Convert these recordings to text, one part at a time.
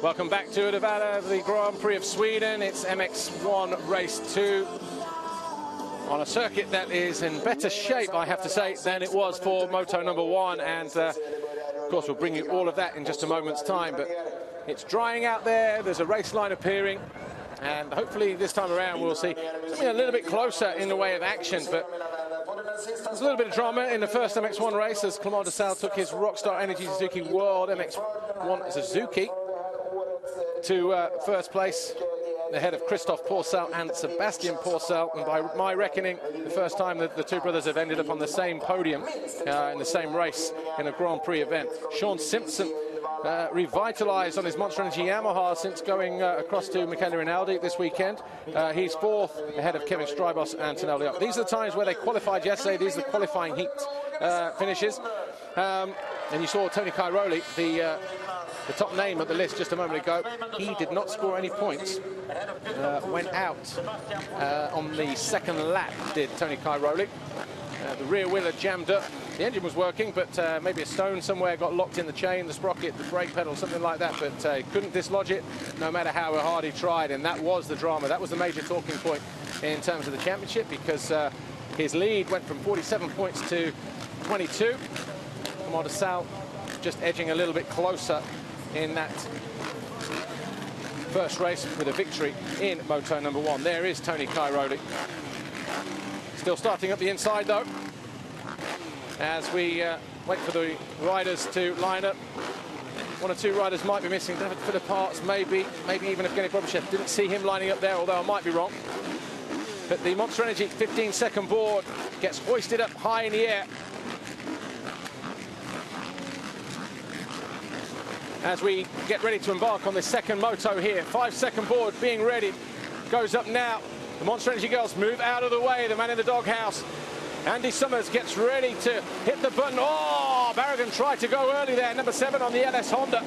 Welcome back to Uddevalla, the Grand Prix of Sweden. It's MX1 Race 2 on a circuit that is in better shape, I have to say, than it was for Moto number 1. And of course, we'll bring you all of that in just a moment's time. But it's drying out there. There's a race line appearing. And hopefully this time around we'll see something a little bit closer in the way of action. But there's a little bit of drama in the first MX1 race as Clément Desalle took his Rockstar Energy Suzuki World MX1 Suzuki to first place ahead of Christophe Pourcel and Sébastien Pourcel. And by my reckoning, the first time that the two brothers have ended up on the same podium in the same race in a Grand Prix event. Sean Simpson revitalised on his Monster Energy Yamaha since going across to Michele Rinaldi this weekend. He's fourth ahead of Kevin Strybos and Tonel Leop. These are the times where they qualified yesterday. These are the qualifying heat finishes. And you saw Tony Cairoli, the top name at the list just a moment ago. He did not score any points. Went out on the second lap, did Tony Cairoli. The rear wheeler jammed up. The engine was working, but maybe a stone somewhere got locked in the chain, the sprocket, the brake pedal, something like that. But he couldn't dislodge it, no matter how hard he tried. And that was the drama. That was the major talking point in terms of the championship, because his lead went from 47 points to 22. Clément Desalle just edging a little bit closer in that first race with a victory in Moto number 1. There is Tony Cairoli. Still starting up the inside, though, as we wait for the riders to line up. One or two riders might be missing. David for the parts, maybe even Evgeny Probyshev. Didn't see him lining up there, although I might be wrong. But the Monster Energy 15-second board gets hoisted up high in the air as we get ready to embark on this second moto here. 5-second board being ready. Goes up now. The Monster Energy girls move out of the way. The man in the doghouse, Andy Summers, gets ready to hit the button. Oh, Barragan tried to go early there, number 7 on the LS Honda.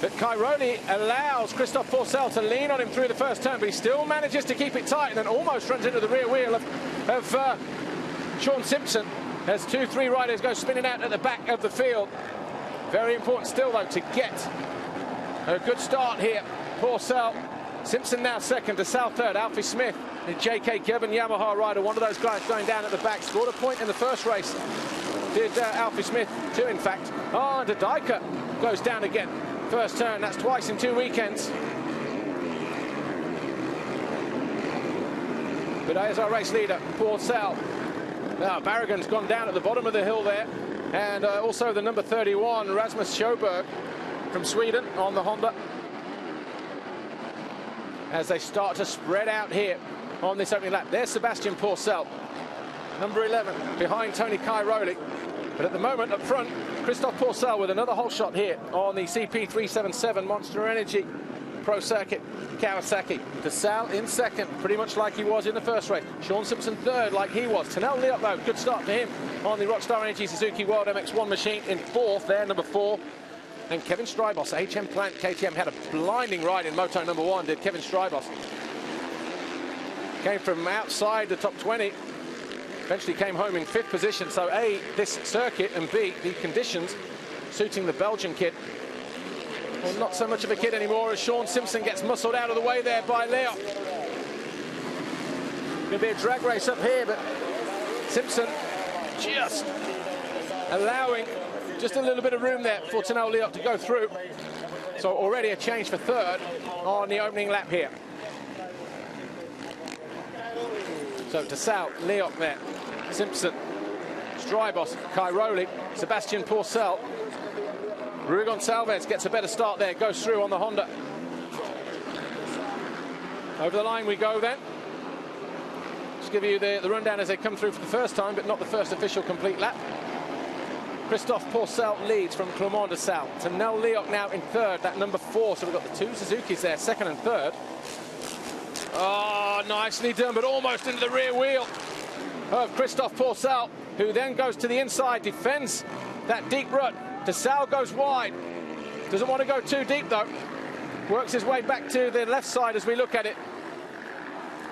But Cairoli allows Christophe Pourcel to lean on him through the first turn, but he still manages to keep it tight and then almost runs into the rear wheel of Sean Simpson as 2-3 riders go spinning out at the back of the field. Very important still, though, to get a good start here. Pourcel, Simpson now second, Desalle third, Alfie Smith, the JK Kevin Yamaha rider, one of those guys going down at the back, scored a point in the first race. Did Alfie Smith too, in fact. Oh, and Dijker goes down again. First turn, that's twice in 2 weekends. But as our race leader, Pourcel. Now, Barragan's gone down at the bottom of the hill there. And also the number 31, Rasmus Sjöberg from Sweden on the Honda. As they start to spread out here on this opening lap. There's Sébastien Pourcel, number 11, behind Tony Cairoli. But at the moment, up front, Christophe Pourcel with another whole shot here on the CP377 Monster Energy Pro Circuit Kawasaki. Desalle in second, pretty much like he was in the first race. Sean Simpson third, like he was. Tonel Leop, though, good start for him on the Rockstar Energy Suzuki World MX1 machine in fourth there, number 4. And Kevin Strybos, HM Plant KTM, had a blinding ride in Moto number 1, did Kevin Strybos. Came from outside the top 20, eventually came home in 5th position. So A, this circuit, and B, the conditions suiting the Belgian kid. Well, not so much of a kid anymore as Sean Simpson gets muscled out of the way there by Leop. Going to be a drag race up here, but Simpson just allowing just a little bit of room there for Tonel Leop to go through. So already a change for third on the opening lap here. So Desalle, Leop there, Simpson, Strybos, Cairoli, Sébastien Pourcel. Rui Gonçalves gets a better start there, goes through on the Honda. Over the line we go then. Just give you the rundown as they come through for the first time, but not the first official complete lap. Christophe Pourcel leads from Clément Desalle. Tonel Leop now in third, that number 4. So we've got the 2 Suzukis there, second and third. Oh, nicely done, but almost into the rear wheel of Christophe Pourcel, who then goes to the inside, defends that deep rut. Desalle goes wide. Doesn't want to go too deep, though. Works his way back to the left side as we look at it.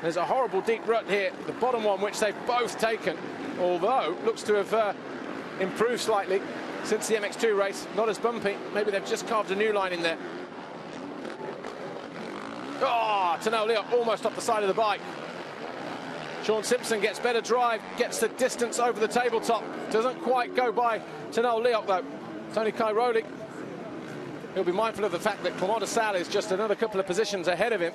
There's a horrible deep rut here, the bottom one, which they've both taken, although looks to have improved slightly since the MX2 race. Not as bumpy. Maybe they've just carved a new line in there. Oh, Desalle Leop almost up the side of the bike. Sean Simpson gets better drive, gets the distance over the tabletop. Doesn't quite go by Desalle Leop, though. Tony Cairoli, he'll be mindful of the fact that Clement Desalle is just another couple of positions ahead of him.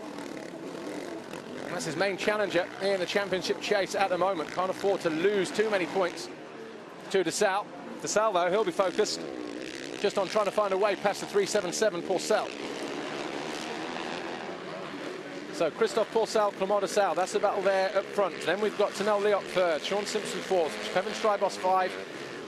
That's his main challenger in the championship chase at the moment. Can't afford to lose too many points to Desalle. Desalle, though, he'll be focused just on trying to find a way past the 377 Pourcel. So Christophe Pourcel, Clement Desalle, that's the battle there up front. Then we've got Desalle Leop third, Sean Simpson fourth, Kevin Strybos 5,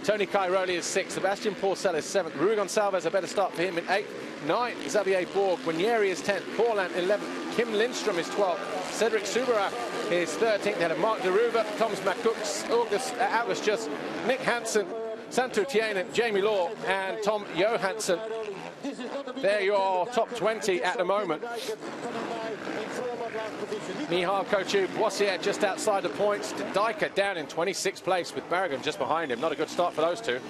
Tony Cairoli is 6th, Sebastian Pourcel is 7th, Rui Gonçalves, a better start for him in 8th, 9th, Xavier Borg, Guarnieri is 10th, Paulin 11th, Kim Lindstrom is 12th, Cedric Soubara is 13th, then Mark Deruva, Thomas McCooks, August Just, Nick Hansen, Santu Tienen, Jamie Law and Tom Johansson. They're your top 20 at the moment. Mihal Kochu, Boissier just outside the points. Dijker down in 26th place with Barragan just behind him. Not a good start for those two.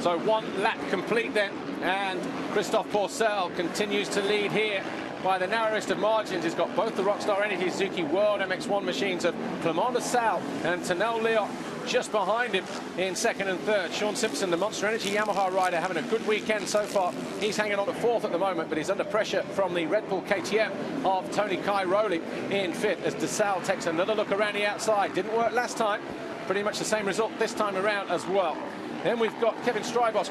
So one lap complete then, and Christophe Pourcel continues to lead here by the narrowest of margins. He's got both the Rockstar Energy Suzuki World MX1 machines of Clement Desalle and Desalle Leop just behind him in 2nd and 3rd. Sean Simpson, the Monster Energy Yamaha rider, having a good weekend so far. He's hanging on to 4th at the moment, but he's under pressure from the Red Bull KTM of Tony Cairoli in 5th as Desalle takes another look around the outside. Didn't work last time. Pretty much the same result this time around as well. Then we've got Kevin Strybos,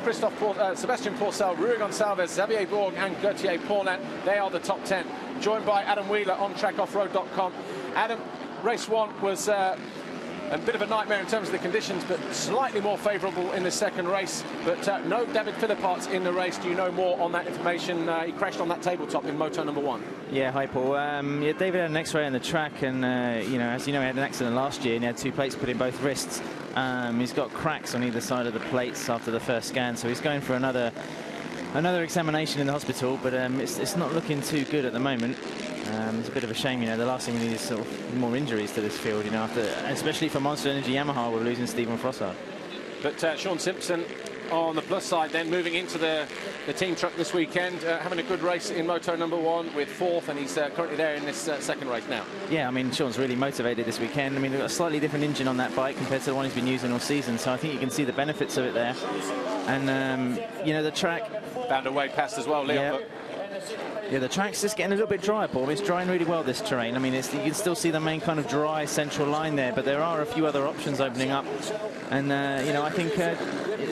Sebastian Pourcel, Rui Gonçalves, Xavier Borg and Gauthier Paulin. They are the top 10. Joined by Adam Wheeler on trackoffroad.com. Adam, race 1 was a bit of a nightmare in terms of the conditions, but slightly more favourable in the second race. But no David Philipparts in the race. Do you know more on that information? He crashed on that tabletop in moto number 1. Yeah, hi Paul. Yeah, David had an X-ray on the track, and you know, as you know, he had an accident last year and he had 2 plates put in both wrists. He's got cracks on either side of the plates after the first scan, so he's going for another examination in the hospital, but it's not looking too good at the moment. It's a bit of a shame, you know. The last thing we need is sort of more injuries to this field, you know, especially for Monster Energy Yamaha, we're losing Stephen Frossard. But Sean Simpson on the plus side then, moving into the team truck this weekend, having a good race in moto number 1 with 4th, and he's currently there in this second race now. Yeah, I mean, Sean's really motivated this weekend. I mean, we've got a slightly different engine on that bike compared to the one he's been using all season, so I think you can see the benefits of it there. And you know, the track found a way past as well, Leo. Yeah, the track's just getting a little bit dry, Paul. It's drying really well, this terrain. I mean, you can still see the main kind of dry central line there, but there are a few other options opening up. And, you know, I think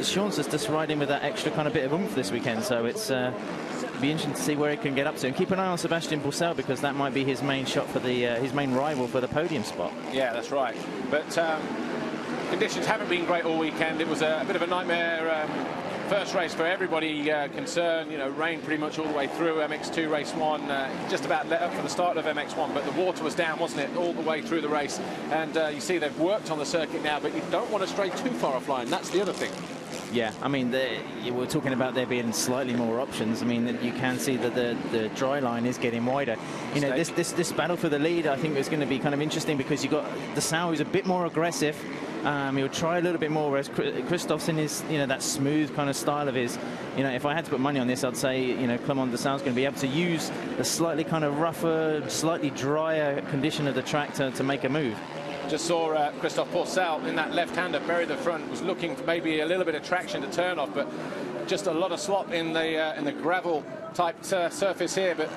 Sean's just riding with that extra kind of bit of oomph this weekend, so it's be interesting to see where he can get up to. And keep an eye on Sebastian Pourcel, because that might be his main shot for the his main rival for the podium spot. Yeah, that's right. But conditions haven't been great all weekend. It was a bit of a nightmare first race for everybody concerned. You know, rain pretty much all the way through MX2 race 1, just about let up for the start of MX1, but the water was down, wasn't it, all the way through the race. And you see they've worked on the circuit now, but you don't want to stray too far offline. That's the other thing. Yeah, I mean, we're talking about there being slightly more options. I mean, you can see that the dry line is getting wider. You know, this battle for the lead, I think, is going to be kind of interesting, because you've got Desalle, who's a bit more aggressive. He'll try a little bit more, whereas Christoph's in his, you know, that smooth kind of style of his. You know, if I had to put money on this, I'd say, you know, Clement Desalle's going to be able to use the slightly kind of rougher, slightly drier condition of the track to make a move. Just saw Christophe Pourcel in that left-hander bury the front, was looking for maybe a little bit of traction to turn off, but just a lot of slop in the gravel type surface here. But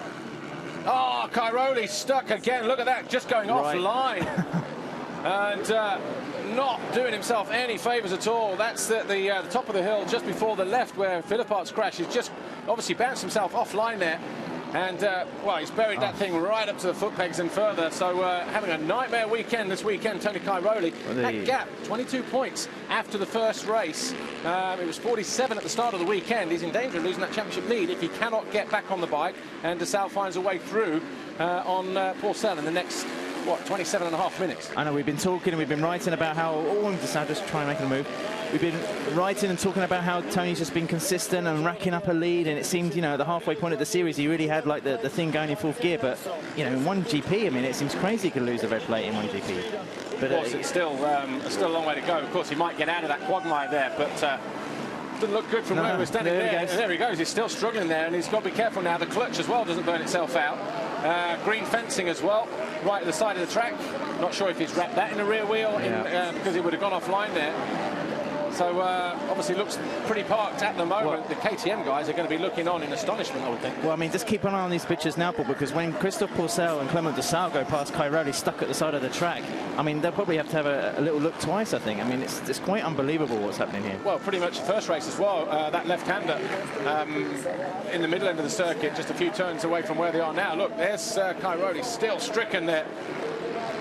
oh, Cairoli stuck again. Look at that, just going offline. And not doing himself any favours at all. That's the top of the hill just before the left where Philipparts crashed. He's just obviously bounced himself offline there. And, well, he's buried that thing right up to the foot pegs and further. So having a nightmare weekend this weekend, Tony Cairoli. That gap, 22 points after the first race. It was 47 at the start of the weekend. He's in danger of losing that championship lead if he cannot get back on the bike. And Desalle finds a way through on Pourcel in the next, what, 27.5 minutes. I know, we've been talking and we've been writing about how, Desalle just try and make a move. We've been writing and talking about how Tony's just been consistent and racking up a lead, and it seemed, you know, at the halfway point of the series, he really had like the thing going in fourth gear. But, you know, in one GP, I mean, it seems crazy he could lose a red plate in one GP. But of course, it's still a long way to go. Of course, he might get out of that quagmire there, but Doesn't look good from where we're standing there. And there he goes. He's still struggling there, and he's got to be careful now. The clutch as well doesn't burn itself out. Green fencing as well, right at the side of the track. Not sure if he's wrapped that in a rear wheel because he would have gone offline there. So obviously looks pretty parked at the moment. The KTM guys are going to be looking on in astonishment, I would think. Well, I mean, just keep an eye on these pictures now, Paul, because when Christophe Pourcel and Clement Desalle go past Cairoli stuck at the side of the track, I mean, they'll probably have to have a little look twice, I think. I mean, it's quite unbelievable what's happening here. Well, pretty much the first race as well. That left-hander in the middle end of the circuit, just a few turns away from where they are now. Look, there's Cairoli still stricken there.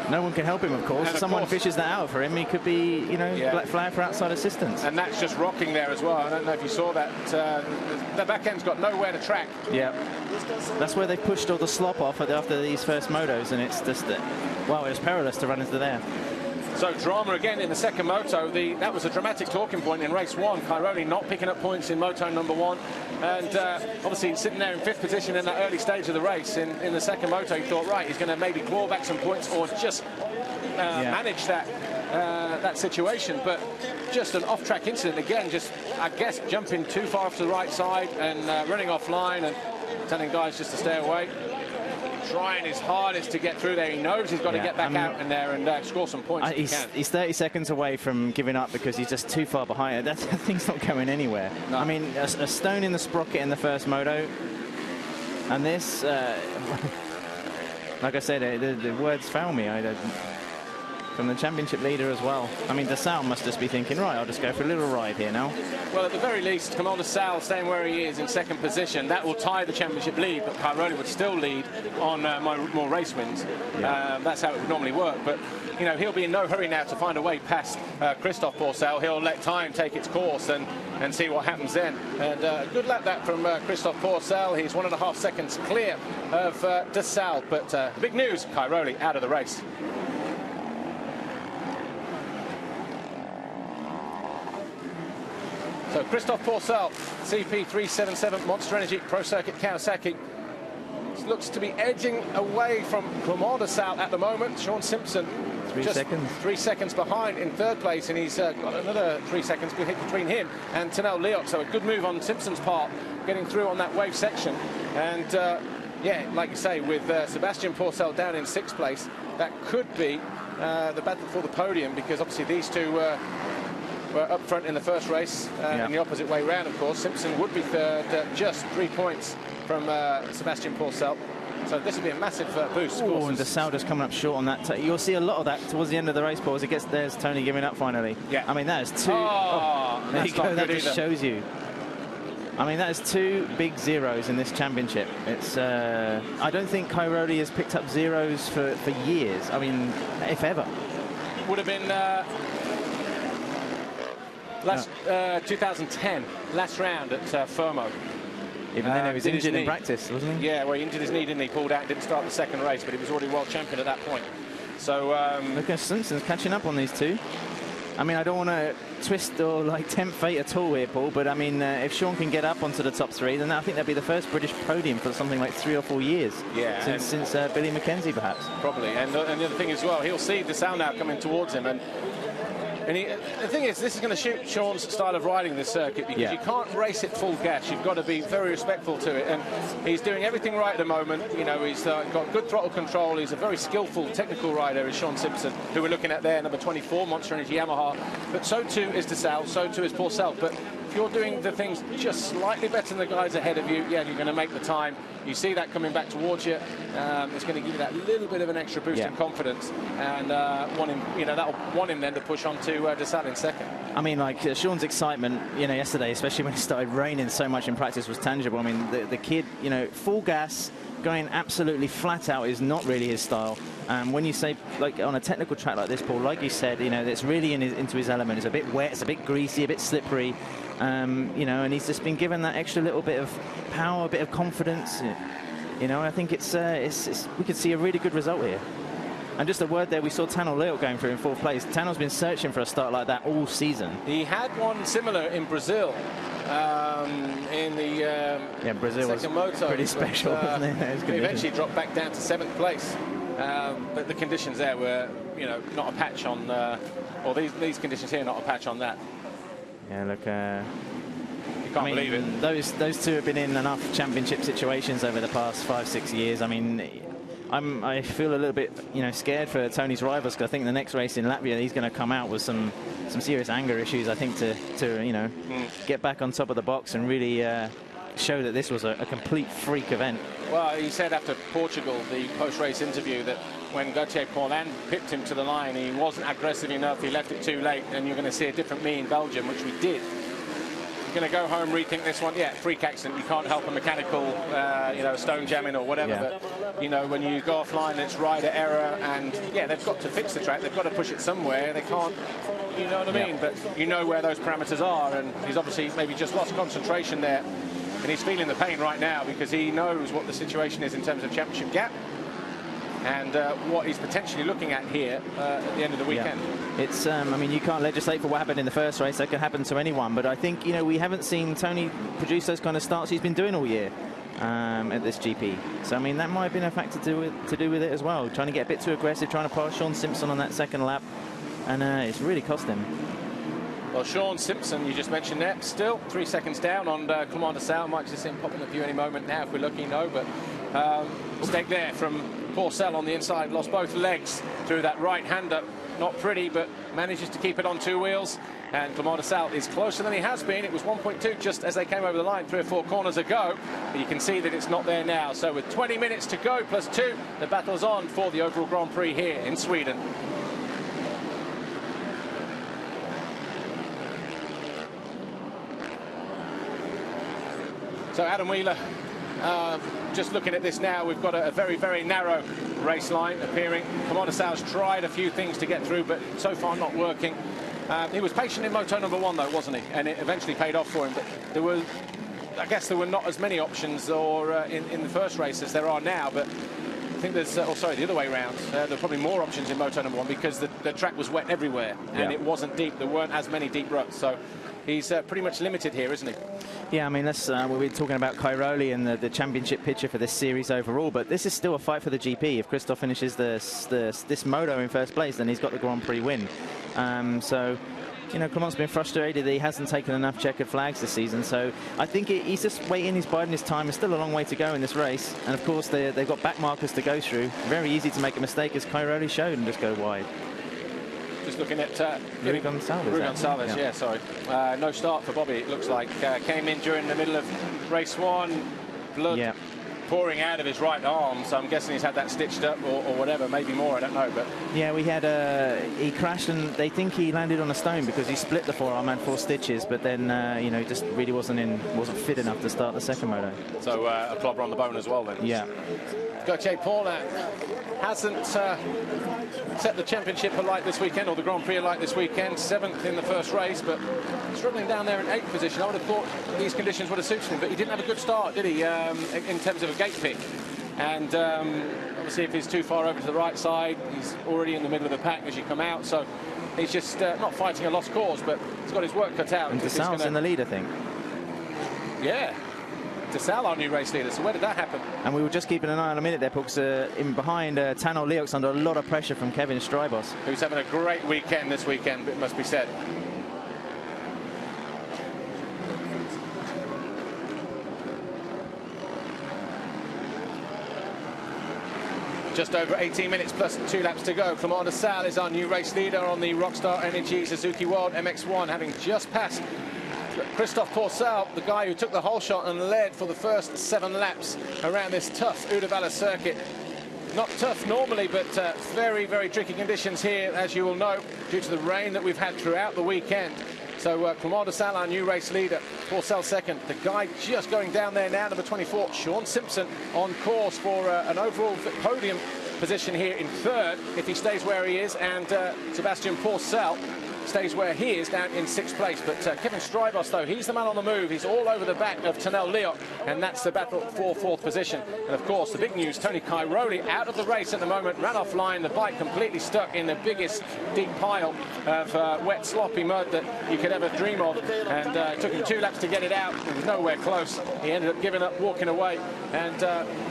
No one can help him, of course. If someone fishes that out for him, he could be, you know, black flag for outside assistance. And that's just rocking there as well. I don't know if you saw that. The back end's got nowhere to track. Yeah. That's where they pushed all the slop off after these first motos, and it's just, well, it was perilous to run into there. So drama again in the second moto. That was a dramatic talking point in race one. Cairoli not picking up points in moto number one. And obviously sitting there in 5th position in that early stage of the race. In the second moto, he thought, right, he's going to maybe claw back some points or just manage that situation. But just an off-track incident again, just, I guess, jumping too far off to the right side and running offline and telling guys just to stay away. Trying his hardest to get through there. He knows he's got to get back out in there and score some points. He's 30 seconds away from giving up because he's just too far behind. That thing's not going anywhere. No. I mean, a stone in the sprocket in the first moto. And this, like I said, the words fail me. From the championship leader as well. I mean, Desalle must just be thinking, right, I'll just go for a little ride here now. Well, at the very least, Clement Desalle staying where he is in 2nd position, that will tie the championship lead, but Cairoli would still lead on more race wins. Yeah. That's how it would normally work. But, you know, he'll be in no hurry now to find a way past Christophe Pourcel. He'll let time take its course and see what happens then. And good luck that from Christophe Pourcel. He's 1.5 seconds clear of Desalle. But big news, Cairoli out of the race. So Christophe Pourcel, CP377 Monster Energy Pro Circuit Kawasaki, looks to be edging away from Clement Desalle at the moment. Sean Simpson, 3 seconds. 3 seconds behind in 3rd place, and he's got another 3 seconds between him and Tanel Leot. So a good move on Simpson's part, getting through on that wave section. And yeah, like you say, with Sebastian Pourcel down in 6th place, that could be the battle for the podium, because obviously these two were up front in the first race, in the opposite way round, of course. Simpson would be 3rd, just 3 points from Sebastian Pourcel. So this would be a massive boost. Oh, and Desalle just coming up short on that. You'll see a lot of that towards the end of the race, Paul, as it gets there's Tony giving up finally. Yeah. I mean, that is two. There you go. That just shows you. I mean, that is 2 big zeros in this championship. It's. I don't think Cairoli has picked up zeros for years. I mean, if ever. Would have been. 2010, last round at Fermo. Even then he was injured in practice, wasn't he? Yeah, well, he injured his knee, didn't he? Pulled out, didn't start the 2nd race, but he was already world champion at that point. So look at Simpson's catching up on these two. I mean, I don't want to twist or like tempt fate at all here, Paul, but I mean, if Sean can get up onto the top 3, then I think that'll be the first British podium for something like 3 or 4 years. Yeah, since Billy Mackenzie, perhaps. Probably, and the other thing as well, he'll see Desalle now coming towards him, and the thing is, this is going to shoot Sean's style of riding this circuit, because you can't race it full gas. You've got to be very respectful to it, and he's doing everything right at the moment. You know, he's got good throttle control. He's a very skillful technical rider, is Sean Simpson, who we're looking at there, number 24, Monster Energy Yamaha. But so too is Desalle, so too is Pourcel. But if you're doing the things just slightly better than the guys ahead of you, yeah, you're going to make the time. You see that coming back towards you. It's going to give you that little bit of an extra boost in confidence, and that'll want him then to push on to Desalle in 2nd. I mean, like Sean's excitement, you know, yesterday, especially when it started raining so much in practice, was tangible. I mean, the kid, you know, full gas, going absolutely flat out is not really his style. When you say, like, on a technical track like this, Paul, like you said, you know, it's really into his element. It's a bit wet, it's a bit greasy, a bit slippery, you know, and he's just been given that extra little bit of power, a bit of confidence. You know, I think it's we could see a really good result here. And just a word there, we saw Tanel Leot going through in 4th place. Tanel's been searching for a start like that all season. He had one similar in Brazil. In the Brazil was moto, pretty special, wasn't it? He eventually dropped back down to 7th place. But the conditions there were, you know, not a patch on, or these conditions here, not a patch on that. Yeah, look, You can't believe it. Those two have been in enough championship situations over the past 5-6 years. I mean, I feel a little bit, scared for Tony's rivals, because I think the next race in Latvia, he's going to come out with some serious anger issues, I think, to get back on top of the box and really show that this was a complete freak event. Well, he said after Portugal, the post-race interview, that when Gauthier Paulin pipped him to the line, he wasn't aggressive enough, he left it too late, and you're going to see a different me in Belgium, which we did. You're going to go home, rethink this one. Yeah, freak accident. You can't help a mechanical, stone jamming or whatever. Yeah. But, when you go offline, it's rider error. And, yeah, they've got to fix the track. They've got to push it somewhere. They can't, you know what I mean? But you know where those parameters are. And he's obviously maybe just lost concentration there. And he's feeling the pain right now because he knows what the situation is in terms of championship gap. And what he's potentially looking at here at the end of the weekend. Yeah. It's, I mean, you can't legislate for what happened in the first race. That can happen to anyone. But I think, we haven't seen Tony produce those kind of starts he's been doing all year at this GP. So, I mean, that might have been a factor to do with it as well. Trying to get a bit too aggressive, trying to pass Sean Simpson on that second lap. And it's really cost him. Well, Sean Simpson, you just mentioned that, still 3 seconds down on Clément Desalle. Might just see him popping the view any moment now if we're lucky, no. But mistake there from Porcel on the inside, lost both legs through that right-hander. Not pretty, but manages to keep it on 2 wheels. And Clément Desalle is closer than he has been. It was 1.2 just as they came over the line 3 or 4 corners ago. But you can see that it's not there now. So with 20 minutes to go, plus 2, the battle's on for the overall Grand Prix here in Sweden. So Adam Wheeler, just looking at this now, we've got a very, very narrow race line appearing. Clément Desalle's tried a few things to get through, but so far not working. He was patient in moto number 1, though, wasn't he? And it eventually paid off for him. But I guess there were not as many options in the first race as there are now. But I think there's, the other way around. There are probably more options in moto number 1 because the track was wet everywhere and it wasn't deep. There weren't as many deep ruts. So he's pretty much limited here, isn't he? Yeah, I mean, we're talking about Cairoli and the championship picture for this series overall, but this is still a fight for the GP. If Christoph finishes this moto in first place, then he's got the Grand Prix win. So, Clément's been frustrated that he hasn't taken enough checkered flags this season, so I think he's just waiting, he's biding his time. There's still a long way to go in this race, and of course they've got back markers to go through. Very easy to make a mistake, as Cairoli showed, and just go wide. Just looking at Rui Gonçalves, yeah, sorry. No start for Bobby, it looks like. Came in during the middle of race 1, blood pouring out of his right arm, so I'm guessing he's had that stitched up or whatever, maybe more, I don't know. But yeah, he crashed, and they think he landed on a stone because he split the forearm and 4 stitches, but then just really wasn't fit enough to start the second moto. So a clobber on the bone as well then. Yeah. Gauthier Paulin hasn't set the championship alight this weekend, or the Grand Prix alight this weekend. 7th in the first race, but struggling down there in 8th position. I would have thought these conditions would have suited him, but he didn't have a good start, did he, in terms of a gate pick? And obviously if he's too far over to the right side, he's already in the middle of the pack as you come out, so he's just not fighting a lost cause, but he's got his work cut out. And Desalle's in the lead, I think. Yeah. Desalle, our new race leader. So where did that happen? And we were just keeping an eye on a minute there, because in behind, Tano Leox under a lot of pressure from Kevin Strybos. Who's having a great weekend this weekend, it must be said. Just over 18 minutes plus 2 laps to go. Clément Desalle is our new race leader on the Rockstar Energy Suzuki World MX1, having just passed Christoph Porcel, the guy who took the whole shot and led for the first 7 laps around this tough Uddevalla circuit. Not tough normally, but very, very tricky conditions here, as you will know, due to the rain that we've had throughout the weekend. So Clément Desalle, our new race leader, Porcel second. The guy just going down there now, number 24, Sean Simpson, on course for an overall podium position here in 3rd, if he stays where he is, and Sebastian Porcel stays where he is, down in 6th place. But Kevin Strybos, though, he's the man on the move. He's all over the back of Tanel Leoc, and that's the battle for 4th position. And of course, the big news, Tony Cairoli out of the race at the moment, ran offline, the bike completely stuck in the biggest deep pile of wet, sloppy mud that you could ever dream of, and it took him 2 laps to get it out. It was nowhere close. He ended up giving up, walking away, and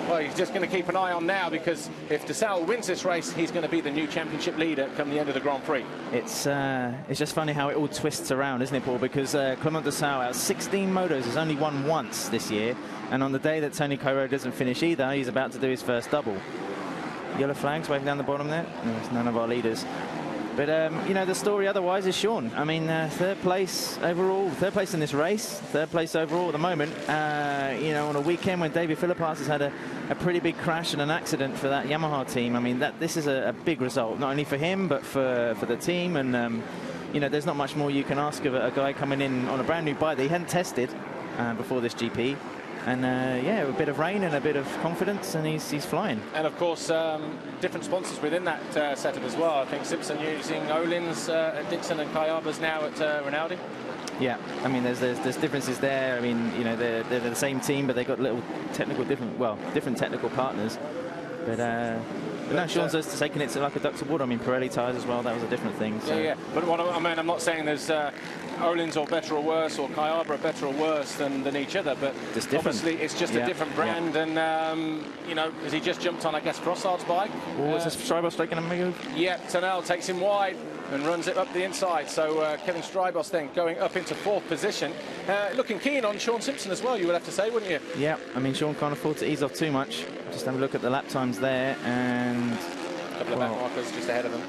well, he's just going to keep an eye on now, because if Desalle wins this race, he's going to be the new championship leader come the end of the Grand Prix. It's just funny how it all twists around, isn't it, Paul? Because Clement Desalle, out of 16 motos, has only won once this year. And on the day that Tony Cairoli doesn't finish either, he's about to do his first double. Yellow flags waving down the bottom there. No, it's none of our leaders. But, you know, the story otherwise is Sean. I mean, third place overall, third place in this race, third place overall at the moment. You know, on a weekend when David Philippas has had a pretty big crash and an accident for that Yamaha team. I mean, this is a big result, not only for him, but for the team. And, you know, there's not much more you can ask of a guy coming in on a brand new bike that he hadn't tested before this GP. And yeah, a bit of rain and a bit of confidence, and he's flying. And of course, different sponsors within that setup as well. I think Simpson using Olin's at Dixon, and Kayaba's now at Rinaldi. Yeah, I mean, there's differences there. I mean, you know, they're the same team, but they've got little different technical partners. But no, Sean's just taking it to like a duck to water. I mean, Pirelli tyres as well. That was a different thing. So. Yeah. But I mean, I'm not saying there's Olin's or better or worse, or Kayaba are better or worse than each other, but obviously it's just a different brand. And you know, as he just jumped on, I guess, Frossard's bike. Oh, is this Strybos taking a move? Yeah, Turnell takes him wide and runs it up the inside. So Kevin Strybos then going up into 4th position, looking keen on Sean Simpson as well, you would have to say, wouldn't you? Yeah, I mean, Sean can't afford to ease off too much. Just have a look at the lap times there, and a couple of back markers just ahead of them.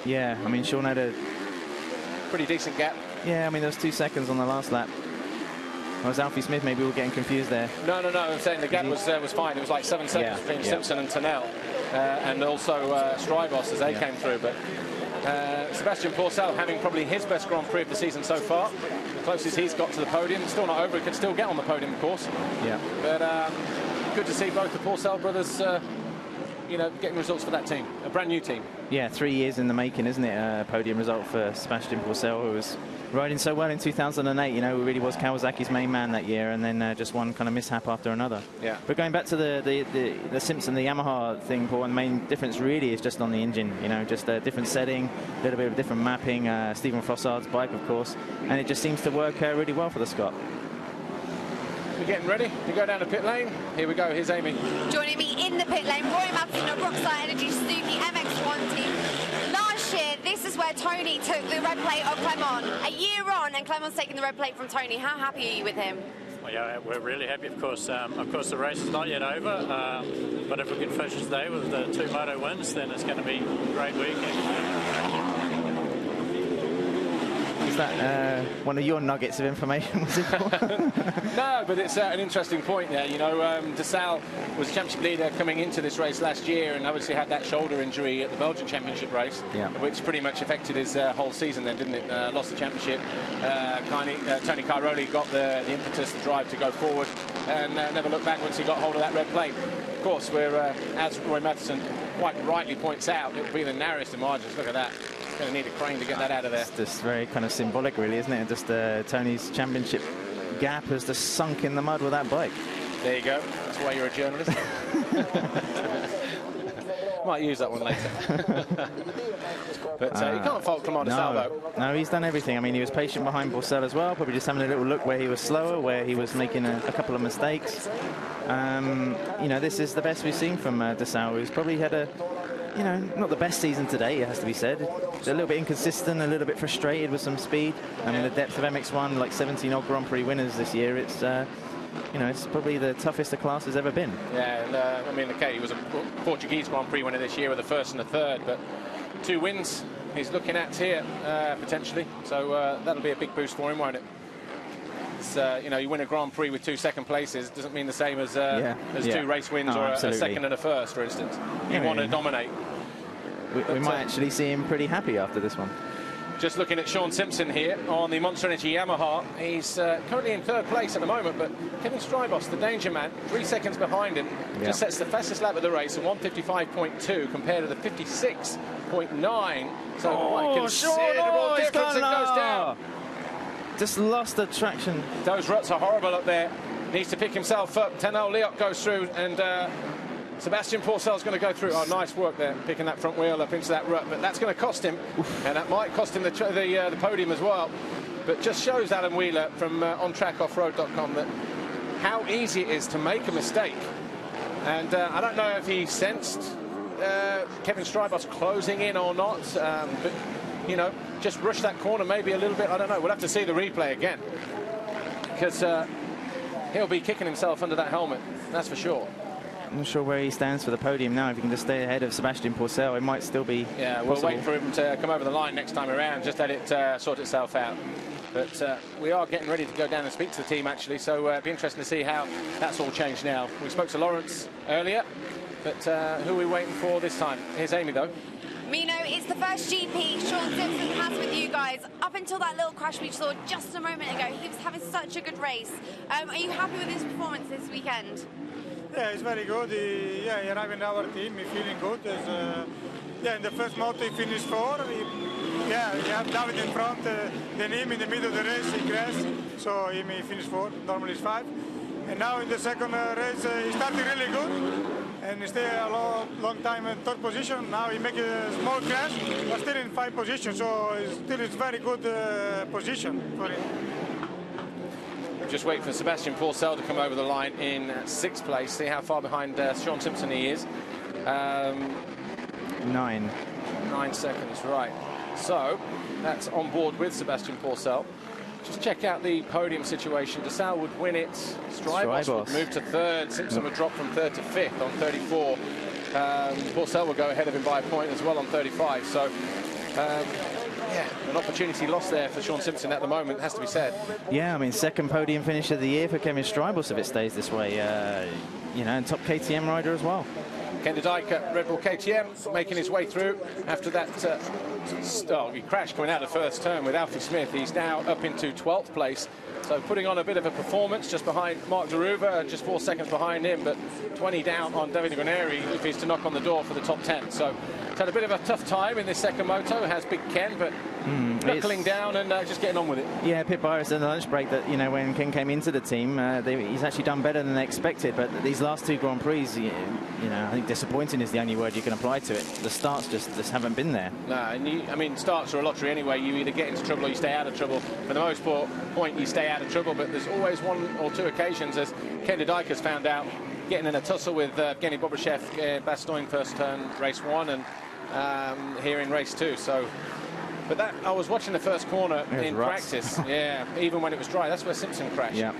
Yeah, I mean, Sean had a pretty decent gap. Yeah, I mean, there was 2 seconds on the last lap. Or was Alfie Smith, maybe we were getting confused there. No, I'm saying the gap was fine. It was like 7 seconds between Simpson and Turnell, and also Strybos as they came through. But Sebastian Pourcel having probably his best Grand Prix of the season so far. The closest he's got to the podium. Still not over. He could still get on the podium, of course. Yeah. But good to see both the Pourcel brothers, you know, getting results for that team. A brand new team. Yeah, 3 years in the making, isn't it? A podium result for Sebastian Pourcel, who was riding so well in 2008. You know, who really was Kawasaki's main man that year, and then just one kind of mishap after another. Yeah. But going back to the Simpson, the Yamaha thing, Paul, and the main difference really is just on the engine. You know, just a different setting, a little bit of different mapping. Stephen Frossard's bike, of course, and it just seems to work really well for the Scot. We're getting ready to go down to pit lane. Here we go. Here's Amy. Joining me in the pit lane, Roy Madsen of Rockstar Energy Suzuki MX1 team. Last year, this is where Tony took the red plate of Clement. A year on, and Clement's taking the red plate from Tony. How happy are you with him? Well, yeah, we're really happy, of course. The race is not yet over, but if we can finish today with the 2 moto wins, then it's going to be a great weekend. Is that one of your nuggets of information? Was it? No, but it's an interesting point there. You know, Desalle was championship leader coming into this race last year, and obviously had that shoulder injury at the Belgian championship race, which pretty much affected his whole season then, didn't it? Lost the championship. Tony Cairoli got the impetus, the drive to go forward, and never looked back once he got hold of that red plate. Of course, we're, as Roy Madsen quite rightly points out, it will be the narrowest of margins. Look at that. Going to need a crane to get that out of there. It's just very kind of symbolic, really, isn't it? Just Tony's championship gap has just sunk in the mud with that bike. There you go. That's why you're a journalist. Might use that one later. But you can't fault Clement Desalle, though. No, he's done everything. I mean, he was patient behind Pourcel as well, probably just having a little look where he was slower, where he was making a couple of mistakes. You know, this is the best we've seen from Desalle, who's probably had a, you know, not the best season today, it has to be said. It's a little bit inconsistent, a little bit frustrated with some speed. I mean, the depth of MX1, like 17 odd Grand Prix winners this year, it's, you know, it's probably the toughest the class has ever been. Yeah, and I mean, okay, he was a Portuguese Grand Prix winner this year with the 1st and the 3rd, but 2 wins he's looking at here, potentially. So that'll be a big boost for him, won't it? It's, you know, you win a Grand Prix with 2 second places doesn't mean the same as 2 race wins or a 2nd and a 1st, for instance. You want to dominate. We might actually see him pretty happy after this one. Just looking at Sean Simpson here on the Monster Energy Yamaha. He's currently in 3rd place at the moment, but Kevin Strybos, the danger man, 3 seconds behind him, just sets the fastest lap of the race at 1:55.2 compared to the 56.9. So quite considerable difference. It goes down. Just lost the traction. Those ruts are horrible up there. Needs to pick himself up. Turnell Leot goes through, and Sebastian Pourcel's going to go through. Oh, nice work there, picking that front wheel up into that rut. But that's going to cost him, and that might cost him the podium as well. But just shows Alan Wheeler from ontrackoffroad.com that how easy it is to make a mistake And I don't know if he sensed Kevin Strybos closing in or not, but, you know, just rushed that corner maybe a little bit. I don't know. We'll have to see the replay again, because he'll be kicking himself under that helmet, that's for sure. I'm not sure where he stands for the podium now. If he can just stay ahead of Sebastian Pourcel, it might still be Yeah, we'll possible. wait for him to come over the line next time around, just let it sort itself out. But we are getting ready to go down and speak to the team, actually, so it'll be interesting to see how that's all changed now. We spoke to Lawrence earlier, but who are we waiting for this time? Here's Amy, though. Mino, it's the first GP Sean Simpson has with you guys. Up until that little crash we saw just a moment ago, he was having such a good race. Are you happy with his performance this weekend? Yeah, it's very good. He arrived in our team. He's feeling good. In the first moto he finished 4. He had David in front, then him in the middle of the race. He crashed, so he finished 4. Normally it's 5. And now in the second race he started really good, and he stayed a long time in 3rd position. Now he make a small crash, but still in 5th position. So it's very good position for him. Just wait for Sebastian Pourcel to come over the line in 6th place. See how far behind Sean Simpson he is. 9 seconds, right. So that's on board with Sebastian Pourcel. Just check out the podium situation. Desalle would win it. Strybos would move to 3rd. Simpson would drop from 3rd to 5th on 34. Pourcel will go ahead of him by a point as well on 35. So yeah, an opportunity lost there for Sean Simpson at the moment, has to be said. Yeah, I mean, 2nd podium finish of the year for Kevin Strybos if it stays this way. You know, and top KTM rider as well. Ken de Dijk at Red Bull KTM making his way through after that he crashed coming out of 1st turn with Alfie Smith. He's now up into 12th place, so putting on a bit of a performance just behind Mark Deruva, just 4 seconds behind him, but 20 down on David Guarneri if he's to knock on the door for the top 10. So he's had a bit of a tough time in this second moto, has Big Ken, but knuckling down and just getting on with it. Yeah, Pit Byron said in the lunch break that, you know, when Ken came into the team, he's actually done better than they expected, but these last 2 Grand Prix, you know, I think disappointing is the only word you can apply to it. The starts just haven't been there. No, and I mean, starts are a lottery anyway. You either get into trouble or you stay out of trouble. For the most point, you stay out of trouble, but there's always 1 or 2 occasions, as Ken de Dijk has found out, getting in a tussle with Evgeny Bobryshev, Bastogne 1st turn, race 1, and here in race 2. So, but that, I was watching the first corner in practice, yeah, even when it was dry. That's where Simpson crashed. Yeah.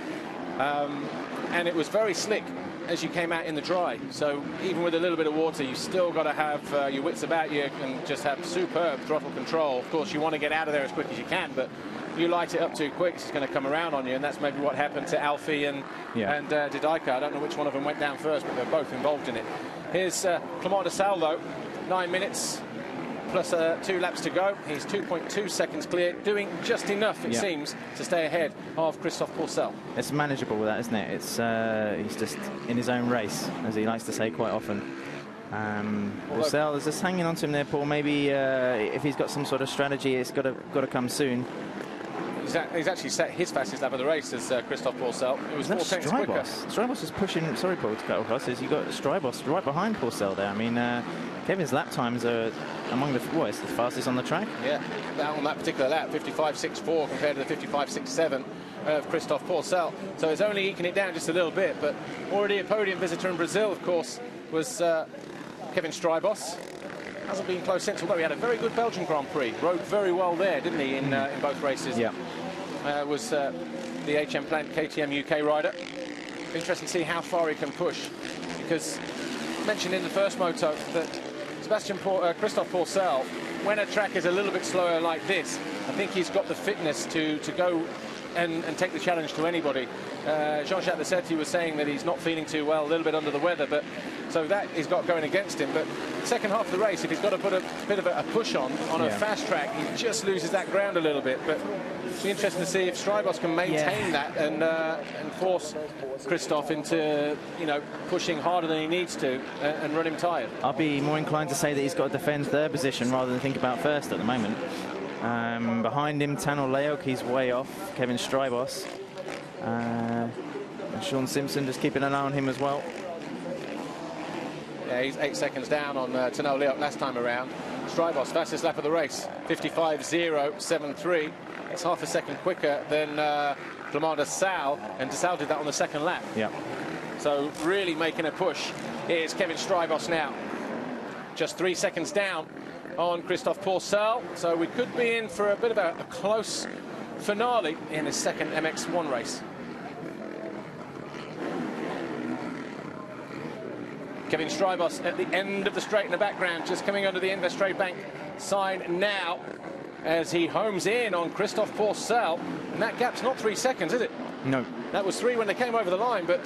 And it was very slick as you came out in the dry. So even with a little bit of water, you still got to have your wits about you and just have superb throttle control. Of course, you want to get out of there as quick as you can, but if you light it up too quick, it's going to come around on you, and that's maybe what happened to Alfie and de Dijk. I don't know which one of them went down first, but they're both involved in it. Here's Clément Desalle, though, 9 minutes plus 2 laps to go. He's 2.2 seconds clear, doing just enough, it seems, to stay ahead of Christophe Pourcel. It's manageable with that, isn't it? It's he's just in his own race, as he likes to say quite often. Pourcel is just hanging on to him there, Paul. Maybe if he's got some sort of strategy, it's got to come soon. He's actually set his fastest lap of the race as Christophe Pourcel. It was 4 tenths quicker. Strybos is pushing. Sorry, Paul, to cut across. You've got Strybos right behind Pourcel there. I mean, Kevin's lap times are among the fastest on the track. Yeah, down on that particular lap, 55.64 compared to the 55.67 of Christophe Pourcel. So it's only eking it down just a little bit, but already a podium visitor in Brazil, of course, was Kevin Strybos. Hasn't been close since, although he had a very good Belgian Grand Prix. Rode very well there, didn't he, in both races? Yeah. Was the HM Plant KTM UK rider. Interesting to see how far he can push, because mentioned in the first moto that Christophe Pourcel, when a track is a little bit slower like this, I think he's got the fitness to go and take the challenge to anybody. Jean-Jacques Lassetti was saying that he's not feeling too well, a little bit under the weather, but so that he's got going against him. But second half of the race, if he's got to put a bit of a push on a fast track, he just loses that ground a little bit. But it'll be interesting to see if Strybos can maintain that and force Christophe into, you know, pushing harder than he needs to and run him tired. I'll be more inclined to say that he's got to defend 3rd position rather than think about 1st at the moment. Behind him, Tanor Leok, he's way off. Kevin Strybos. And Sean Simpson just keeping an eye on him as well. Yeah, he's 8 seconds down on Tanor Leok last time around. Strybos, fastest lap of the race, 55.073. That's half a second quicker than Clément Desalle, and Desalle did that on the second lap. Yeah. So really making a push is Kevin Strybos now. Just 3 seconds down on Christophe Pourcel. So we could be in for a bit of a close finale in his second MX1 race. Kevin Strybos at the end of the straight in the background, just coming under the Invest Trade Bank sign now as he homes in on Christophe Pourcel. And that gap's not 3 seconds, is it? No. That was 3 when they came over the line, but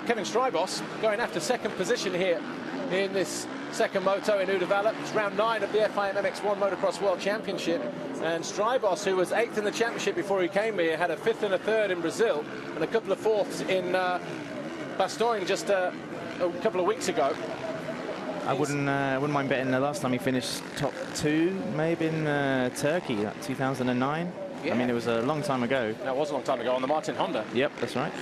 Kevin Strybos going after second position here in this second moto in Uddevalla. It's round 9 of the FIM MX1 Motocross World Championship. And Strybos, who was 8th in the championship before he came here, had a 5th and a 3rd in Brazil and a couple of 4ths in Bastogne just a couple of weeks ago. I wouldn't mind betting the last time he finished top 2, maybe in Turkey, like 2009. Yeah. I mean, it was a long time ago. That was a long time ago on the Martin Honda. Yep, that's right.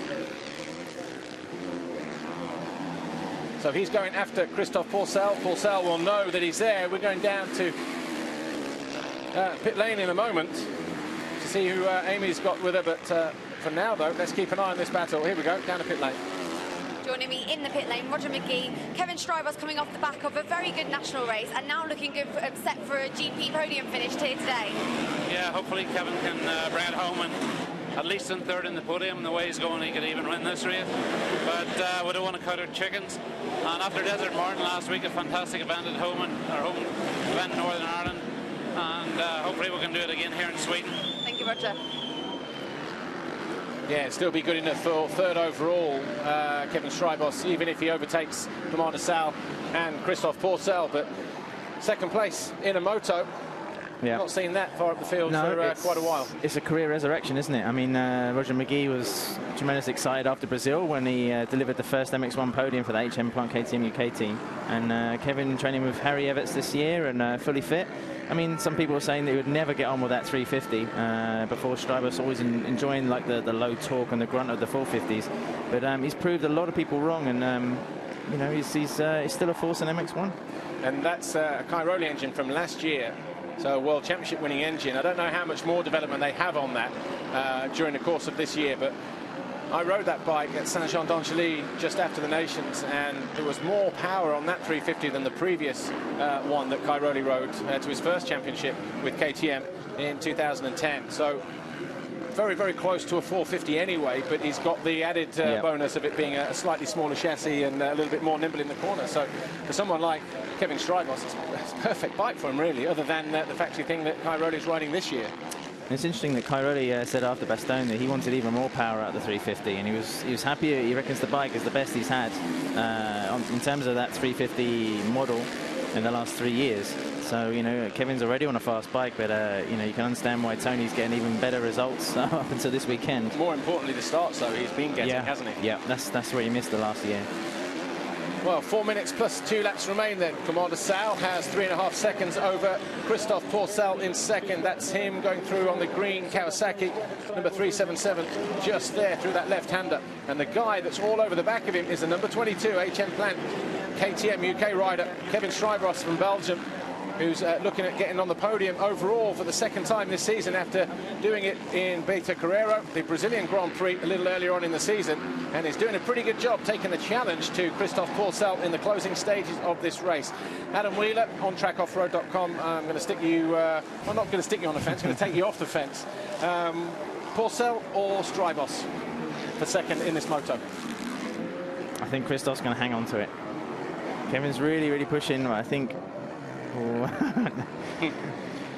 So he's going after Christophe Pourcel. Pourcel will know that he's there. We're going down to pit lane in a moment to see who Amy's got with her. But for now, though, let's keep an eye on this battle. Here we go, down to pit lane. Joining me in the pit lane, Roger McGee. Kevin Strybos coming off the back of a very good national race and now looking good, set for a GP podium finish here today. Yeah, hopefully Kevin can bring it home and at least in 3rd in the podium. The way he's going, he could even win this race. But we don't want to cut our chickens. And after Desert Martin last week, a fantastic event at home, our home event in Northern Ireland. And hopefully we can do it again here in Sweden. Thank you, Roger. Yeah, still be good enough for 3rd overall, Kevin Strybos, even if he overtakes Desalle and Christophe Pourcel. But 2nd place in a moto. Yeah. Not seen that far up the field for quite a while. It's a career resurrection, isn't it? I mean, Roger McGee was tremendously excited after Brazil when he delivered the first MX1 podium for the HM Plant KTM UK team. And Kevin training with Harry Everts this year and fully fit. I mean, some people were saying that he would never get on with that 350 before. Strybos always enjoying like the low torque and the grunt of the 450s. But he's proved a lot of people wrong, and you know, he's still a force in MX1. And that's a Cairoli engine from last year. So a World Championship winning engine. I don't know how much more development they have on that during the course of this year, but I rode that bike at Saint-Jean-d'Angely just after the Nations, and there was more power on that 350 than the previous one that Cairoli rode to his first championship with KTM in 2010. So very, very close to a 450 anyway, but he's got the added bonus of it being a slightly smaller chassis and a little bit more nimble in the corner. So for someone like Kevin Strybos, it's a perfect bike for him, really, other than the factory thing that Cairoli's riding this year. It's interesting that Cairoli said after Bastogne that he wanted even more power out of the 350, and he was happy. He reckons the bike is the best he's had in terms of that 350 model in the last 3 years. So, you know, Kevin's already on a fast bike, but, you know, you can understand why Tony's getting even better results up until this weekend. More importantly, the starts, though, he's been getting, hasn't he? Yeah, that's where he missed the last year. Well, 4 minutes plus 2 laps remain then. Commander Sal has 3.5 seconds over Christophe Pourcel in second. That's him going through on the green Kawasaki, number 377, just there through that left-hander. And the guy that's all over the back of him is the number 22 HM Plant KTM UK rider, Kevin Strybos from Belgium, who's looking at getting on the podium overall for the 2nd time this season after doing it in Beta Carrero, the Brazilian Grand Prix, a little earlier on in the season, and is doing a pretty good job taking the challenge to Christophe Pourcel in the closing stages of this race. Adam Wheeler on trackoffroad.com. I'm going to stick you, I'm not going to stick you on the fence, I'm going to take you off the fence. Pourcel or Strybos for 2nd in this moto? I think Christophe's going to hang on to it. Kevin's really, really pushing. I think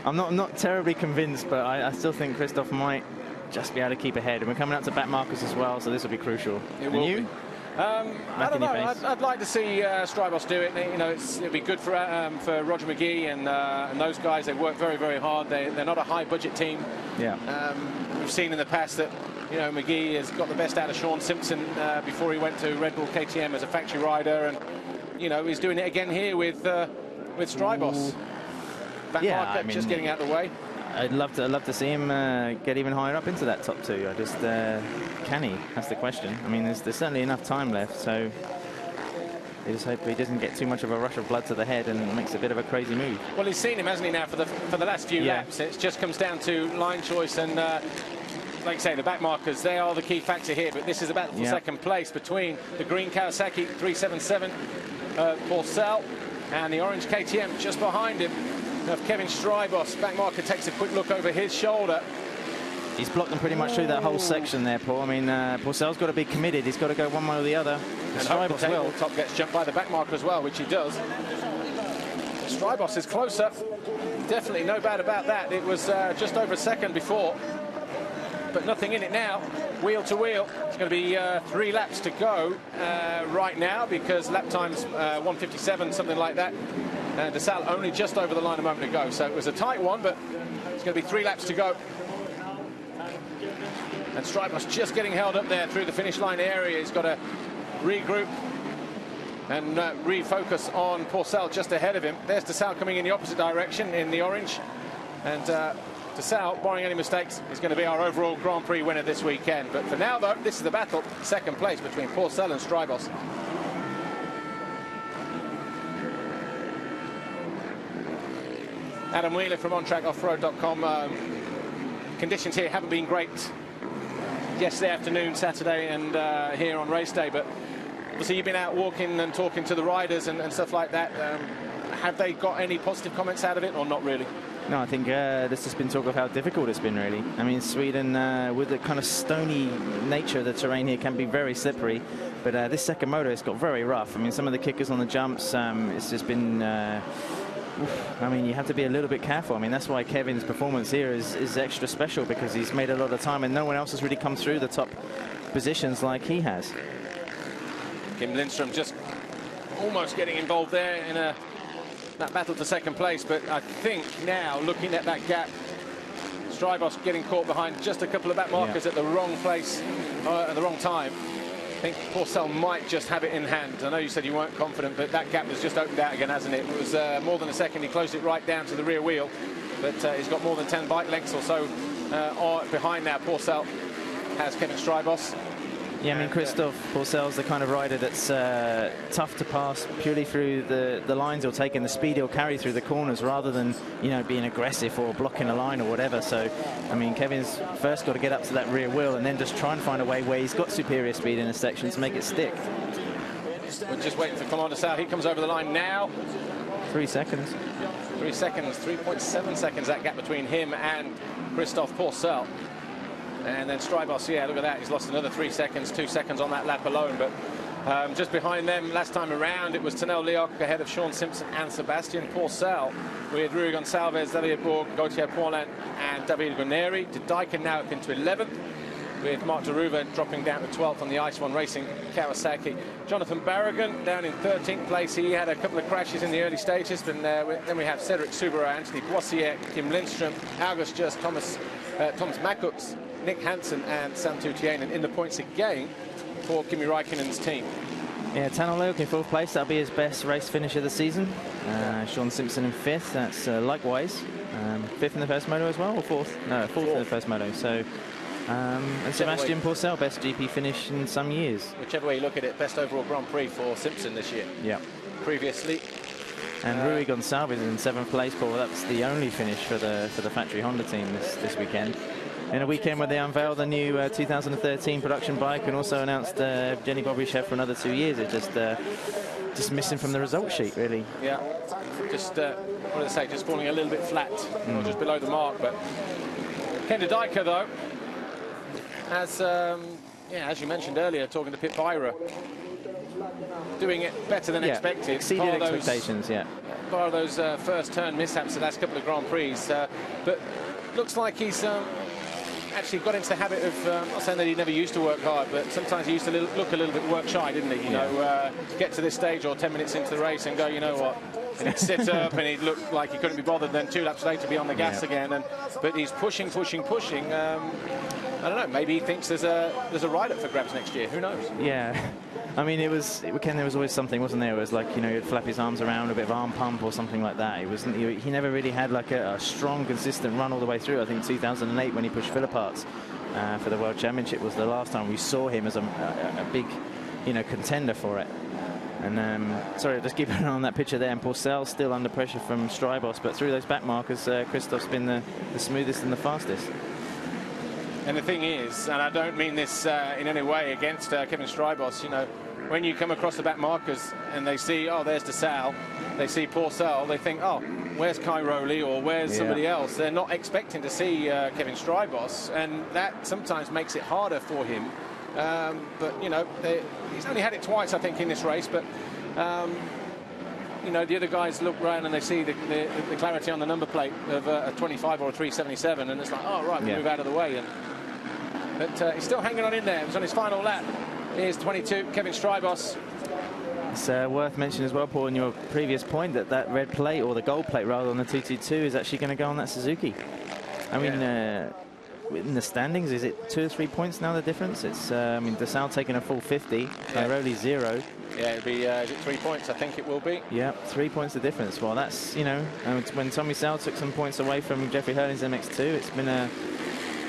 I'm not terribly convinced, but I still think Christophe might just be able to keep ahead. And we're coming up to back markers as well, so this will be crucial. It will be. I don't know. I'd like to see Strybos do it. You know, it'll be good for Roger McGee and those guys. They work very, very hard. They're not a high-budget team. Yeah. We've seen in the past that, you know, McGee has got the best out of Sean Simpson before he went to Red Bull KTM as a factory rider, and you know, he's doing it again here with Strybos. Yeah, I mean, just getting out of the way. I'd love to see him get even higher up into that top 2. I just can he? That's the question. I mean, there's certainly enough time left, so I just hope he doesn't get too much of a rush of blood to the head and makes a bit of a crazy move. Well, he's seen him, hasn't he, now for the last few laps. It just comes down to line choice, and like I say, the back markers, they are the key factor here, but this is a battle for second place between the green Kawasaki 377 Porcel and the orange KTM just behind him of Kevin Strybos. Back marker takes a quick look over his shoulder. He's blocked them pretty much through that whole section there, Paul. I mean, Porcel's got to be committed. He's got to go one way or the other. And Strybos will. Top gets jumped by the back marker as well, which he does. Strybos is closer. Definitely no doubt about that. It was just over a second before, but nothing in it now. Wheel to wheel. It's going to be 3 laps to go right now, because lap time's 1:57, something like that. Desalle only just over the line a moment ago, so it was a tight one, but it's going to be 3 laps to go. And Strybos just getting held up there through the finish line area. He's got to regroup and refocus on Porcel just ahead of him. There's Desalle coming in the opposite direction in the orange. And Desalle, barring any mistakes, is going to be our overall Grand Prix winner this weekend. But for now, though, this is the battle, second place between Porcel and Strybos. Adam Wheeler from OnTrackOffroad.com. Conditions here haven't been great yesterday afternoon, Saturday, and here on race day, but obviously you've been out walking and talking to the riders and stuff like that. Have they got any positive comments out of it, or not really? No, I think there's just been talk of how difficult it's been, really. I mean, Sweden, with the kind of stony nature of the terrain here, can be very slippery, but this second motor, it's got very rough. I mean, some of the kickers on the jumps, it's just been... I mean, you have to be a little bit careful. I mean, that's why Kevin's performance here is extra special, because he's made a lot of time and no one else has really come through the top positions like he has. Kim Lindstrom just almost getting involved there in that battle for second place, but I think now, looking at that gap, Strybos getting caught behind just a couple of back markers at the wrong place at the wrong time. I think Porcel might just have it in hand. I know you said you weren't confident, but that gap has just opened out again, hasn't it? It was more than a second. He closed it right down to the rear wheel, but he's got more than 10 bike lengths or so behind now. Porcel has Kevin Strybos. Yeah, I mean, Christoph Porcel's the kind of rider that's tough to pass purely through the lines he'll take and the speed he'll carry through the corners, rather than, you know, being aggressive or blocking a line or whatever. So, I mean, Kevin's first got to get up to that rear wheel and then just try and find a way where he's got superior speed in a section to make it stick. We're just waiting for Commander Sal. He comes over the line now. 3 seconds. 3 seconds, 3.7 seconds, that gap between him and Christoph Porcel. And then Strybos, yeah, look at that. He's lost another 3 seconds, 2 seconds on that lap alone. But just behind them, last time around, it was Tanel Leoc ahead of Sean Simpson and Sebastian Porcel, with Rui Gonçalves, David Borg, Gauthier Paulin, and David Goneri. De Dijken now up into 11th, with Mark de Ruva dropping down to 12th on the Ice One Racing Kawasaki. Jonathan Barragan down in 13th place. He had a couple of crashes in the early stages. But then we have Cedric Soubara, Anthony Boissier, Kim Lindstrom, August Just, Thomas Makups, Nick Hansen and Sam Toutianen in the points again for Kimi Raikkonen's team. Yeah, Tanel Leoc in 4th place. That'll be his best race finish of the season. Sean Simpson in 5th. That's likewise 5th in the first moto as well, or 4th? No, 4th in the first moto. So, and Sebastian Porcel, best GP finish in some years. Whichever way you look at it, best overall Grand Prix for Simpson this year. Yeah. Previously. And Rui Gonçalves in 7th place, Paul. That's the only finish for the factory Honda team this weekend. In a weekend where they unveiled the new 2013 production bike and also announced Jenny Bobbychev for another 2 years. It's just missing from the result sheet, really. Yeah, just what did I say? Just falling a little bit flat, or just below the mark. But Ken de Dijker, though, as you mentioned earlier, talking to Pit Byra, doing it better than expected. Exceeded expectations. Bar those first turn mishaps the last couple of Grand Prix, but looks like he's actually got into the habit of, I'm not saying that he never used to work hard, but sometimes he used to look a little bit work shy, didn't he? You know, get to this stage or 10 minutes into the race and go, you know what, and he'd sit up and he'd look like he couldn't be bothered, then 2 laps later be on the gas again. But he's pushing. I don't know, maybe he thinks there's a ride-up for grabs next year. Who knows? Yeah. I mean, there was always something, wasn't there? It was like, you know, he'd flap his arms around, a bit of arm pump or something like that. He never really had like a strong, consistent run all the way through. I think 2008 when he pushed Philip Arts for the World Championship was the last time we saw him as a big, you know, contender for it. And sorry, just keep an eye on that picture there. And Porcel still under pressure from Strybos, but through those back markers, Christoph's been the smoothest and the fastest. And the thing is, and I don't mean this in any way against Kevin Strybos, you know, when you come across the back markers and they see, oh, there's Desalle, they see Porcel, they think, oh, where's Cairoli or where's somebody else? They're not expecting to see Kevin Strybos, and that sometimes makes it harder for him. But, you know, he's only had it twice, I think, in this race, but... you know, the other guys look around and they see the clarity on the number plate of a 25 or a 377, and it's like, oh, right, we move out of the way. But he's still hanging on in there. It was on his final lap. Here's 22, Kevin Strybos. It's worth mentioning as well, Paul, in your previous point, that red plate, or the gold plate rather, on the 222 is actually going to go on that Suzuki. I mean, in the standings, is it 2 or 3 points now, the difference? It's, I mean, Desalle taking a full 50, Cairoli 0. Yeah, it'll be 3 points, I think it will be. Yeah, 3 points the difference. Well, that's, you know, when Tommy Sal took some points away from Jeffrey Hurling's MX2, it's been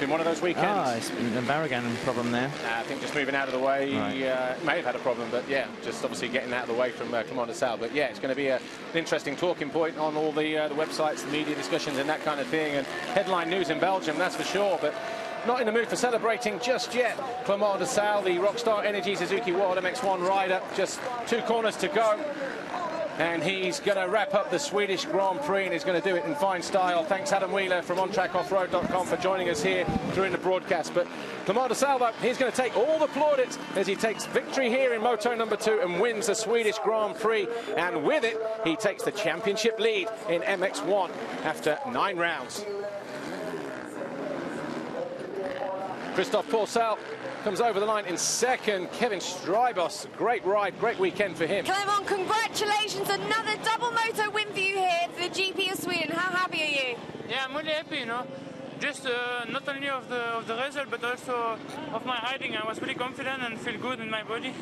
one of those weekends. It's been a Barragan problem there. I think just moving out of the way, right. He may have had a problem, but yeah, just obviously getting out of the way from Clement Desalle. But yeah, it's going to be an interesting talking point on all the websites, the media discussions and that kind of thing, and headline news in Belgium, that's for sure. But not in the mood for celebrating just yet. Clement Desalle, the Rockstar Energy Suzuki World MX1 rider, just 2 corners to go. And he's going to wrap up the Swedish Grand Prix, and he's going to do it in fine style. Thanks, Adam Wheeler from OnTrackOffroad.com for joining us here during the broadcast. But Clement Desalle, though, he's going to take all the plaudits as he takes victory here in Moto number 2 and wins the Swedish Grand Prix. And with it, he takes the championship lead in MX1 after 9 rounds. Christophe Porcel comes over the line in second. Kevin Strybos, great ride, great weekend for him. Clement, congratulations, another double moto win for you here for the GP of Sweden. How happy are you? Yeah, I'm really happy, you know. Just not only of the result, but also of my riding. I was really confident and feel good in my body.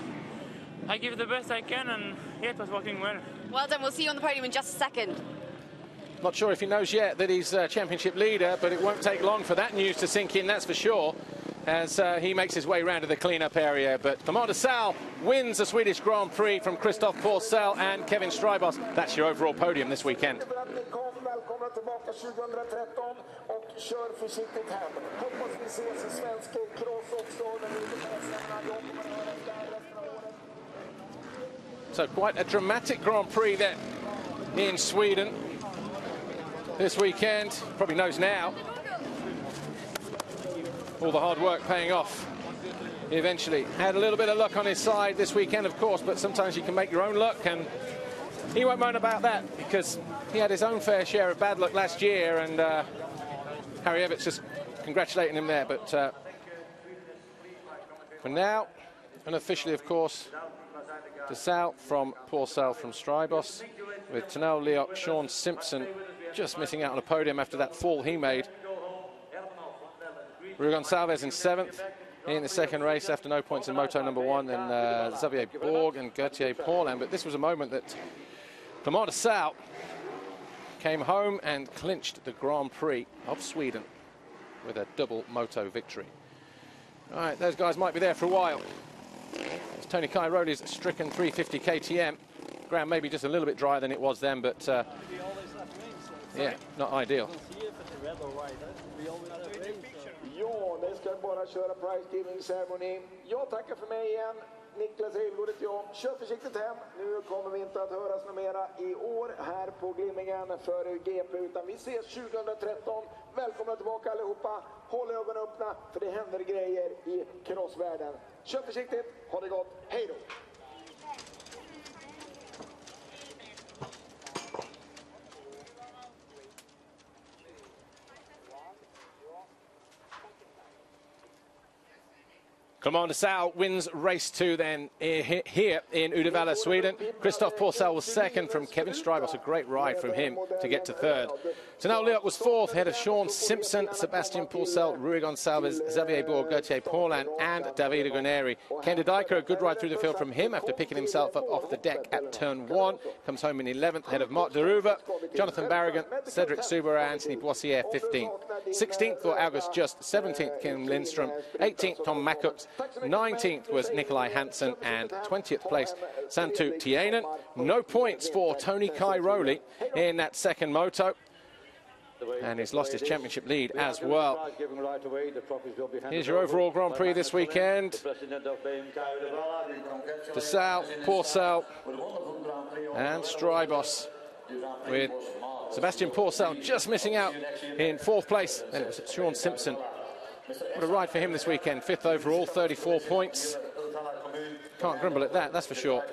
I give the best I can, and yeah, it was working well. Well done. We'll see you on the podium in just a second. Not sure if he knows yet that he's championship leader, but it won't take long for that news to sink in, that's for sure, as he makes his way round to the clean-up area. But Clement Desalle wins the Swedish Grand Prix from Christophe Porcel and Kevin Strybos. That's your overall podium this weekend. So quite a dramatic Grand Prix there in Sweden this weekend. Probably knows now. All the hard work paying off eventually. Had a little bit of luck on his side this weekend, of course, but sometimes you can make your own luck, and he won't moan about that because he had his own fair share of bad luck last year, and Harry Everts just congratulating him there. But for now, unofficially, of course, Desalle from Porcel from Strybos, with Tanel Leok, Sean Simpson just missing out on a podium after that fall he made. Rui Gonçalves in 7th in the second race after no points in Moto number 1, and Xavier Borg and Gauthier Paulin. But this was a moment that Clement Desalle came home and clinched the Grand Prix of Sweden with a double Moto victory. All right, those guys might be there for a while. It's Tony Cairoli's stricken 350 KTM. Ground maybe just a little bit drier than it was then, but yeah, not ideal. Ja, det ska bara köra prize giving ceremony. Jag tackar för mig igen. Niklas Eivlod heter jag. Kör försiktigt hem. Nu kommer vi inte att höras något mera i år här på Glimmingen för GP, utan vi ses 2013. Välkomna tillbaka allihopa. Håll ögonen öppna, för det händer grejer i crossvärlden. Kör försiktigt, ha det gott. Hej då! Clement Desalle wins race 2 then here in Uddevalla, Sweden. Christophe Porcel was second from Kevin Strybos. A great ride from him to get to third. Tanel Leok was fourth, ahead of Sean Simpson, Sebastian Porcel, Rui Gonçalves, Xavier Borg, Gauthier Paulin and Davide Guarneri. Ken de Dijker, a good ride through the field from him after picking himself up off the deck at turn 1. Comes home in 11th, ahead of Mark Deruva, Jonathan Barragan, Cedric Soubera, Anthony Boissier 15th. 16th for August Just, 17th Kim Lindström, 18th Tom Mackux, 19th was Nikolai Hansen, and 20th place Santu Tiainen. No points for Tony Cairoli in that second moto. and he's lost his championship lead as well. Here's your overall Grand Prix this weekend. Desalle, Porcel and Strybos, with Sebastian Porcel just missing out in 4th place, and it was Sean Simpson. What a ride for him this weekend, 5th overall, 34 points. Can't grumble at that, that's for sure.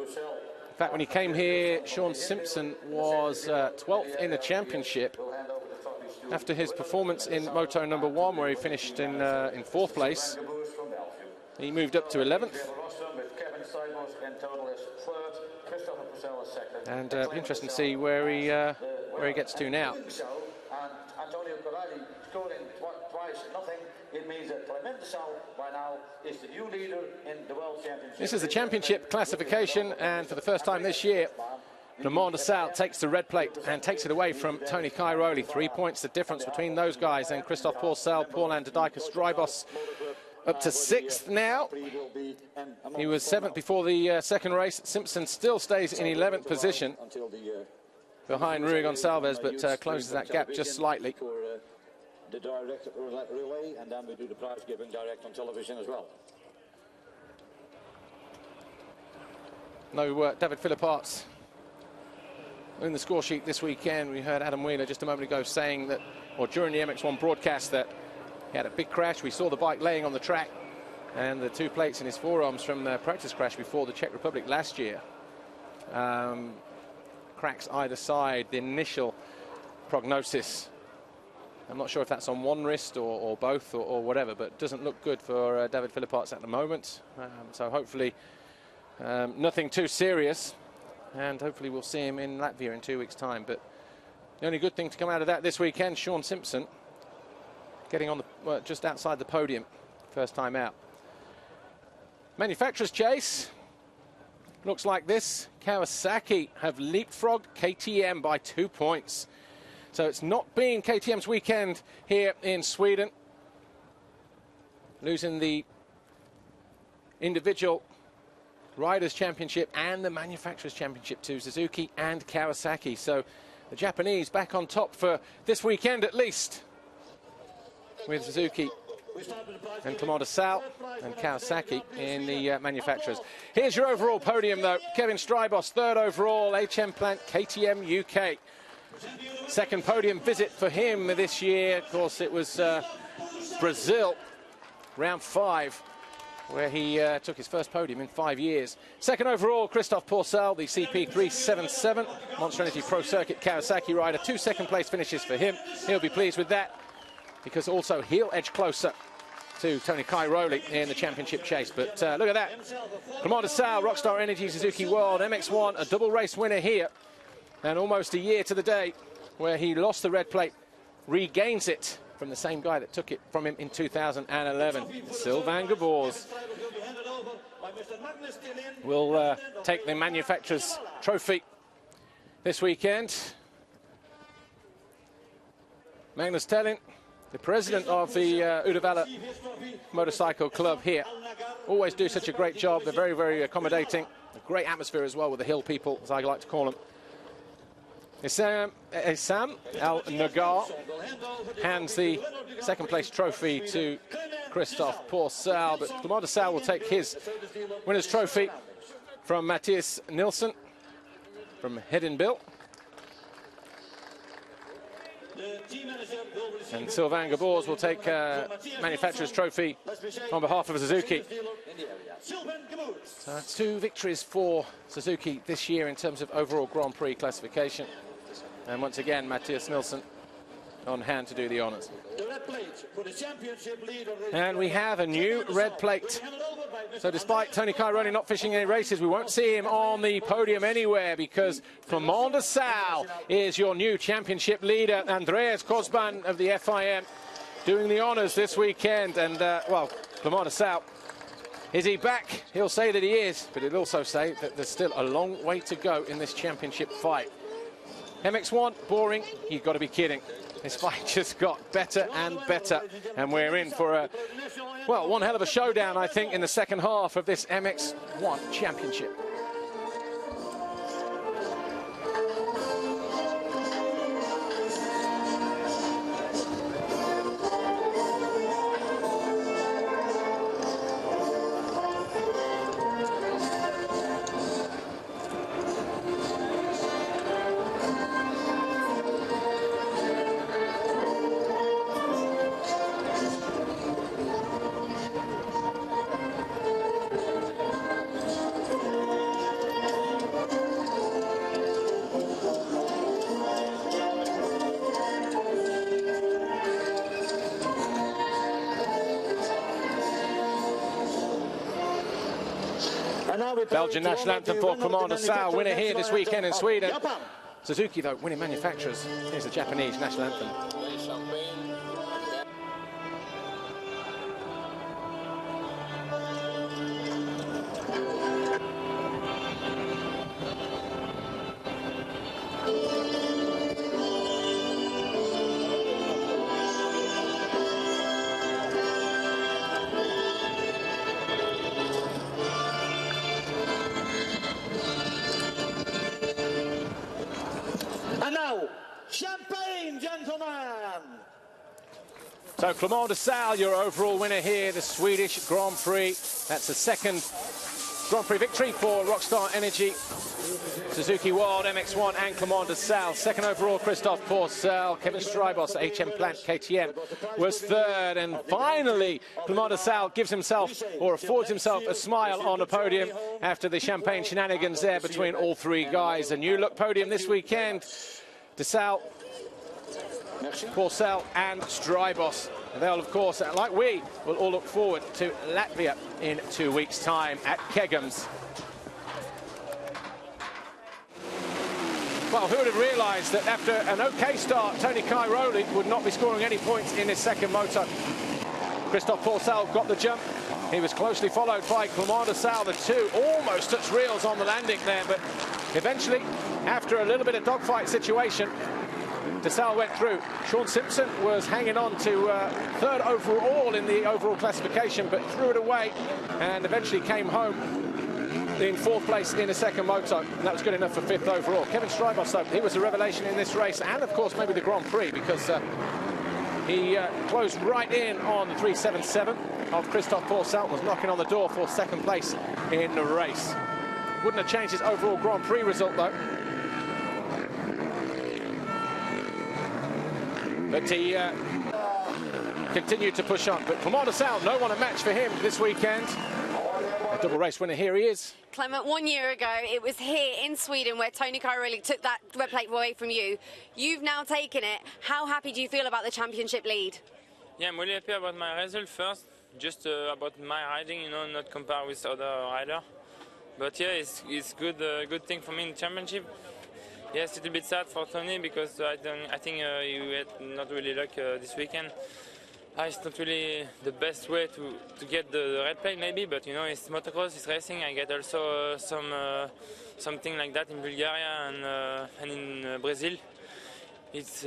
In fact, when he came here, Sean Simpson was 12th in the championship after his performance in Moto number 1, where he finished in 4th place. He moved up to 11th. And interesting to see where he gets to now. It means that Desalle by now is the new leader in the World Championship. This is the championship classification, and for the first time this year, Desalle takes the red plate and takes it away from Tony Cairoli. 3 points the difference between those guys, and Christophe Porcel, Paul-Anne Strybos up to 6th now. He was 7th before the second race. Simpson still stays in 11th position behind Rui Gonçalves, but closes that gap just slightly. The direct relay, and then we do the prize giving direct on television as well. No David Philipparts in the score sheet this weekend. We heard Adam Wheeler just a moment ago saying that, or during the MX1 broadcast, that he had a big crash. We saw the bike laying on the track and the 2 plates in his forearms from the practice crash before the Czech Republic last year. Cracks either side. The initial prognosis, I'm not sure if that's on one wrist or both or whatever, but it doesn't look good for David Philipparts at the moment. So hopefully nothing too serious, and hopefully we'll see him in Latvia in 2 weeks' time. But the only good thing to come out of that this weekend, Sean Simpson getting on the just outside the podium, first time out. Manufacturer's chase looks like this. Kawasaki have leapfrogged KTM by 2 points. So it's not been KTM's weekend here in Sweden, losing the individual Riders' Championship and the Manufacturers' Championship to Suzuki and Kawasaki. So the Japanese back on top for this weekend at least, with Suzuki and Desalle and Kawasaki in the manufacturers. Here's your overall podium, though. Kevin Strybos, 3rd overall, HM Plant, KTM UK. Second podium visit for him this year. Of course, it was Brazil, round 5, where he took his first podium in 5 years. Second overall, Christophe Porcel, the CP377 Monster Energy Pro Circuit Kawasaki rider. 2 second-place finishes for him. He'll be pleased with that, because also he'll edge closer to Tony Cairoli in the championship chase. But look at that. Desalle, Rockstar Energy Suzuki World, MX1, a double race winner here. And almost a year to the day where he lost the red plate, regains it from the same guy that took it from him in 2011. Sylvain Gabors will take the manufacturer's trophy this weekend. Magnus Tellin, the president of the Uddevalla Motorcycle Club here, always do such a great job. They're very, very accommodating. A great atmosphere as well with the hill people, as I like to call them. Essam Al-Nagar hands the second-place trophy to Christophe Porcel, but Desalle will take his winner's trophy from Matthias Nilsson from Hedinbil. And Sylvain Gabors will take manufacturer's trophy on behalf of Suzuki. So 2 victories for Suzuki this year in terms of overall Grand Prix classification. And once again, Matthias Nilsson on hand to do the honours. And we have a new red plate. So despite Tony Cairoli not finishing any races, we won't see him on the podium anywhere, because Clément Desalle is your new championship leader. Andreas Kosban of the FIM doing the honours this weekend. And, well, Clément Desalle, is he back? He'll say that he is, but he'll also say that there's still a long way to go in this championship fight. MX1, boring, you've got to be kidding. This fight just got better and better, and we're in for a, well, one hell of a showdown, I think, in the second half of this MX1 championship. Belgian national anthem for Clément Desalle, winner here this weekend in Sweden. Suzuki, though, winning manufacturers. Here's the Japanese national anthem. And now, champagne, gentlemen! So Clément Desalle, your overall winner here, the Swedish Grand Prix. That's the second Grand Prix victory for Rockstar Energy, Suzuki World, MX1 and Clément Desalle. Second overall, Christophe Pourcel. Kevin Strybos, HM Plant KTM, was third. And finally, Clément Desalle gives himself, or affords himself, a smile on the podium after the champagne shenanigans there between all three guys. A new look podium this weekend. Desalle, Pourcel and Strybos. They'll, of course, like we, will all look forward to Latvia in 2 weeks' time at Kegums. Well, who would have realised that after an OK start, Tony Cairoli would not be scoring any points in his second moto. Christophe Pourcel got the jump. He was closely followed by Clément Desalle. The two almost touched reels on the landing there, but eventually, after a little bit of dogfight situation, Desalle went through. Sean Simpson was hanging on to third overall in the overall classification, but threw it away and eventually came home in fourth place in the second moto. And that was good enough for fifth overall. Kevin Strybos, though, he was a revelation in this race, and of course maybe the Grand Prix, because he closed right in on the 377 of Christophe Pourcel, was knocking on the door for second place in the race. Wouldn't have changed his overall Grand Prix result, though. But he continued to push on. But Clément Desalle, no one a match for him this weekend. A double race winner, here he is. Clement, 1 year ago, it was here in Sweden where Tony Cairoli took that red plate away from you. You've now taken it. How happy do you feel about the championship lead? Yeah, I'm really happy about my result first. Just about my riding, you know, not compared with other riders. But yeah, it's good thing for me in the championship. Yes, it's a bit sad for Tony because I think he had not really luck this weekend. It's not really the best way to get the red plate maybe, but you know, it's motocross, it's racing. I get also something like that in Bulgaria and in Brazil. It's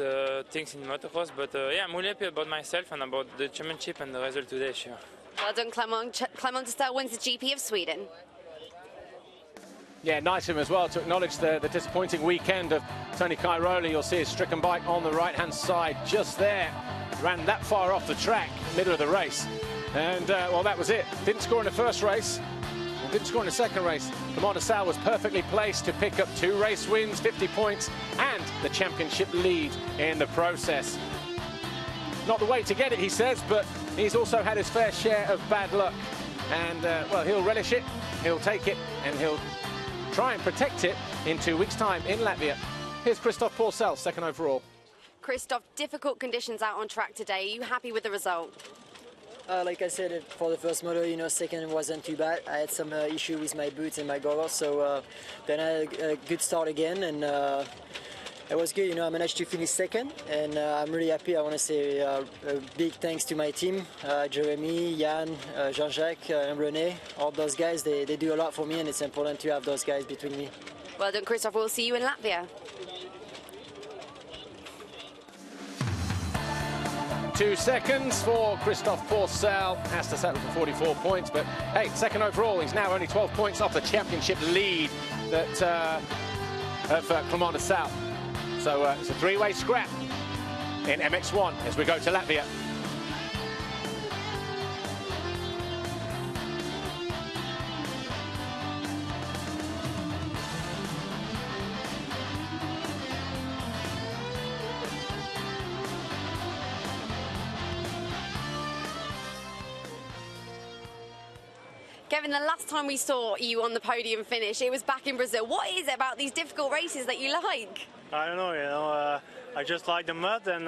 things in motocross, but yeah, I'm really happy about myself and about the championship and the result today, sure. Well done, Clement. Clement Desalle wins the GP of Sweden. Yeah, nice of him as well to acknowledge the disappointing weekend of Tony Cairoli. You'll see his stricken bike on the right-hand side, just there. Ran that far off the track, middle of the race. And, well, that was it. Didn't score in the first race, and didn't score in the second race. Clément Desalle was perfectly placed to pick up 2 race wins, 50 points, and the championship lead in the process. Not the way to get it, he says, but he's also had his fair share of bad luck. And, well, he'll relish it, he'll take it, and he'll try and protect it in 2 weeks' time in Latvia. Here's Christophe Pourcel, second overall. Christophe, difficult conditions out on track today. Are you happy with the result? Like I said, for the first moto, you know, second wasn't too bad. I had some issue with my boots and my goggles, so then I had a good start again, and it was good. You know, I managed to finish second, and I'm really happy. I want to say a big thanks to my team, Jeremy, Jan, Jean-Jacques, and René. All those guys, they do a lot for me, and it's important to have those guys between me. Well done, Christophe. We'll see you in Latvia. 2 seconds for Christophe Pourcel. Has to settle for 44 points, but hey, second overall. He's now only 12 points off the championship lead that of Clément Desalle. So it's a 3-way scrap in MX1 as we go to Latvia. Kevin, the last time we saw you on the podium finish, it was back in Brazil. What is it about these difficult races that you like? I don't know, you know, I just like the mud, and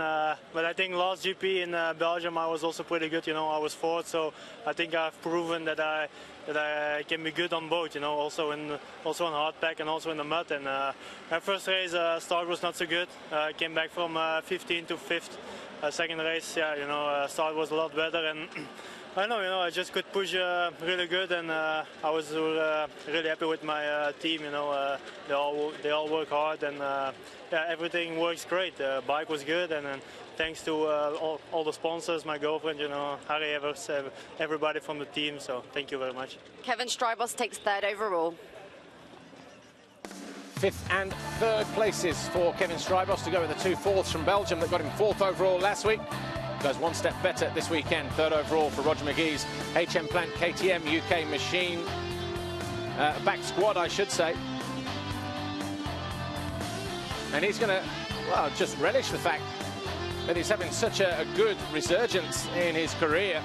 but I think last GP in Belgium I was also pretty good. You know, I was fourth, so I think I've proven that I can be good on both. You know, also on hard pack and also in the mud. And my first race start was not so good. I came back from 15th to 5th. Second race, yeah, you know, start was a lot better, and I know, you know, I just could push really good, and I was really happy with my team. You know, they all work hard, and yeah, everything works great. The bike was good, and then thanks to all the sponsors, my girlfriend, you know, Harry Evers, everybody from the team. So thank you very much. Kevin Strybos takes third overall. 5th and 3rd places for Kevin Strybos to go with the 2 fourths from Belgium that got him 4th overall last week. Goes one step better this weekend. 3rd overall for Roger McGee's HM Plant KTM UK machine. Back squad, I should say. And he's going to, well, just relish the fact that he's having such a good resurgence in his career.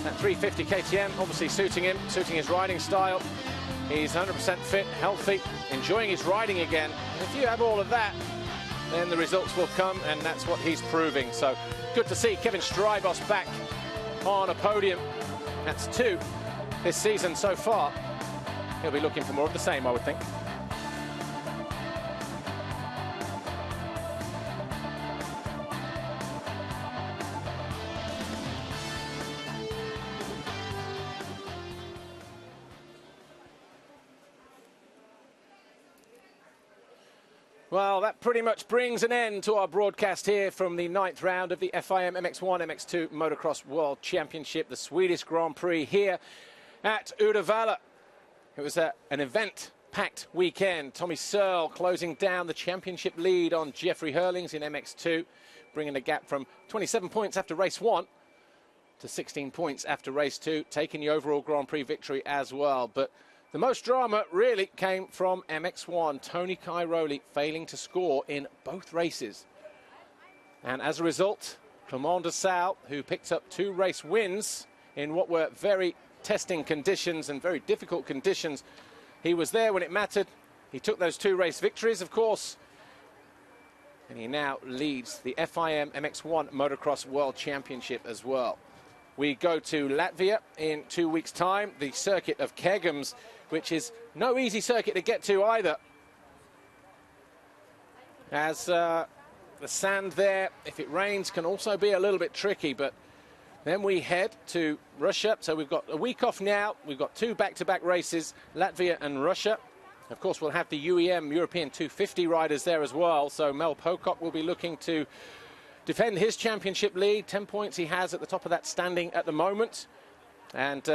That 350 KTM obviously suiting him, suiting his riding style. He's 100% fit, healthy, enjoying his riding again. And if you have all of that, then the results will come, and that's what he's proving. So good to see Kevin Strybos back on a podium. That's 2 this season so far. He'll be looking for more of the same, I would think. Well, that pretty much brings an end to our broadcast here from the 9th round of the FIM MX1 MX2 Motocross World Championship, the Swedish Grand Prix here at Uddevalla. It was an event-packed weekend. Tommy Searle closing down the championship lead on Jeffrey Hurlings in MX2, bringing the gap from 27 points after race 1 to 16 points after race 2, taking the overall Grand Prix victory as well. But the most drama really came from MX1, Tony Cairoli failing to score in both races. And as a result, Clement Desalle, who picked up 2 race wins in what were very testing conditions and very difficult conditions, he was there when it mattered. He took those 2 race victories, of course, and he now leads the FIM MX1 Motocross World Championship as well. We go to Latvia in 2 weeks' time, the circuit of Kegums, which is no easy circuit to get to either. As the sand there, if it rains, can also be a little bit tricky. But then we head to Russia. So we've got a week off now. We've got 2 back-to-back races, Latvia and Russia. Of course, we'll have the UEM European 250 riders there as well. So Mel Pocock will be looking to defend his championship lead. 10 points he has at the top of that standing at the moment. And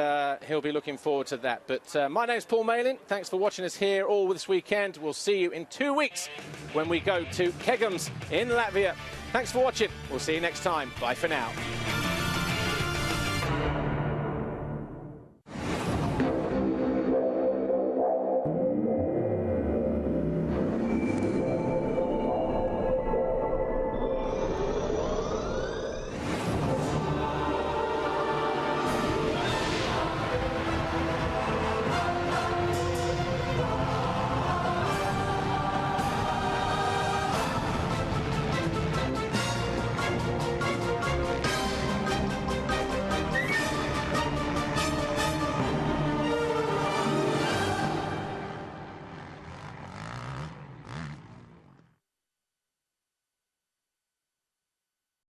he'll be looking forward to that. But my name's Paul Malin. Thanks for watching us here all this weekend. We'll see you in 2 weeks when we go to Kegums in Latvia. Thanks for watching. We'll see you next time. Bye for now.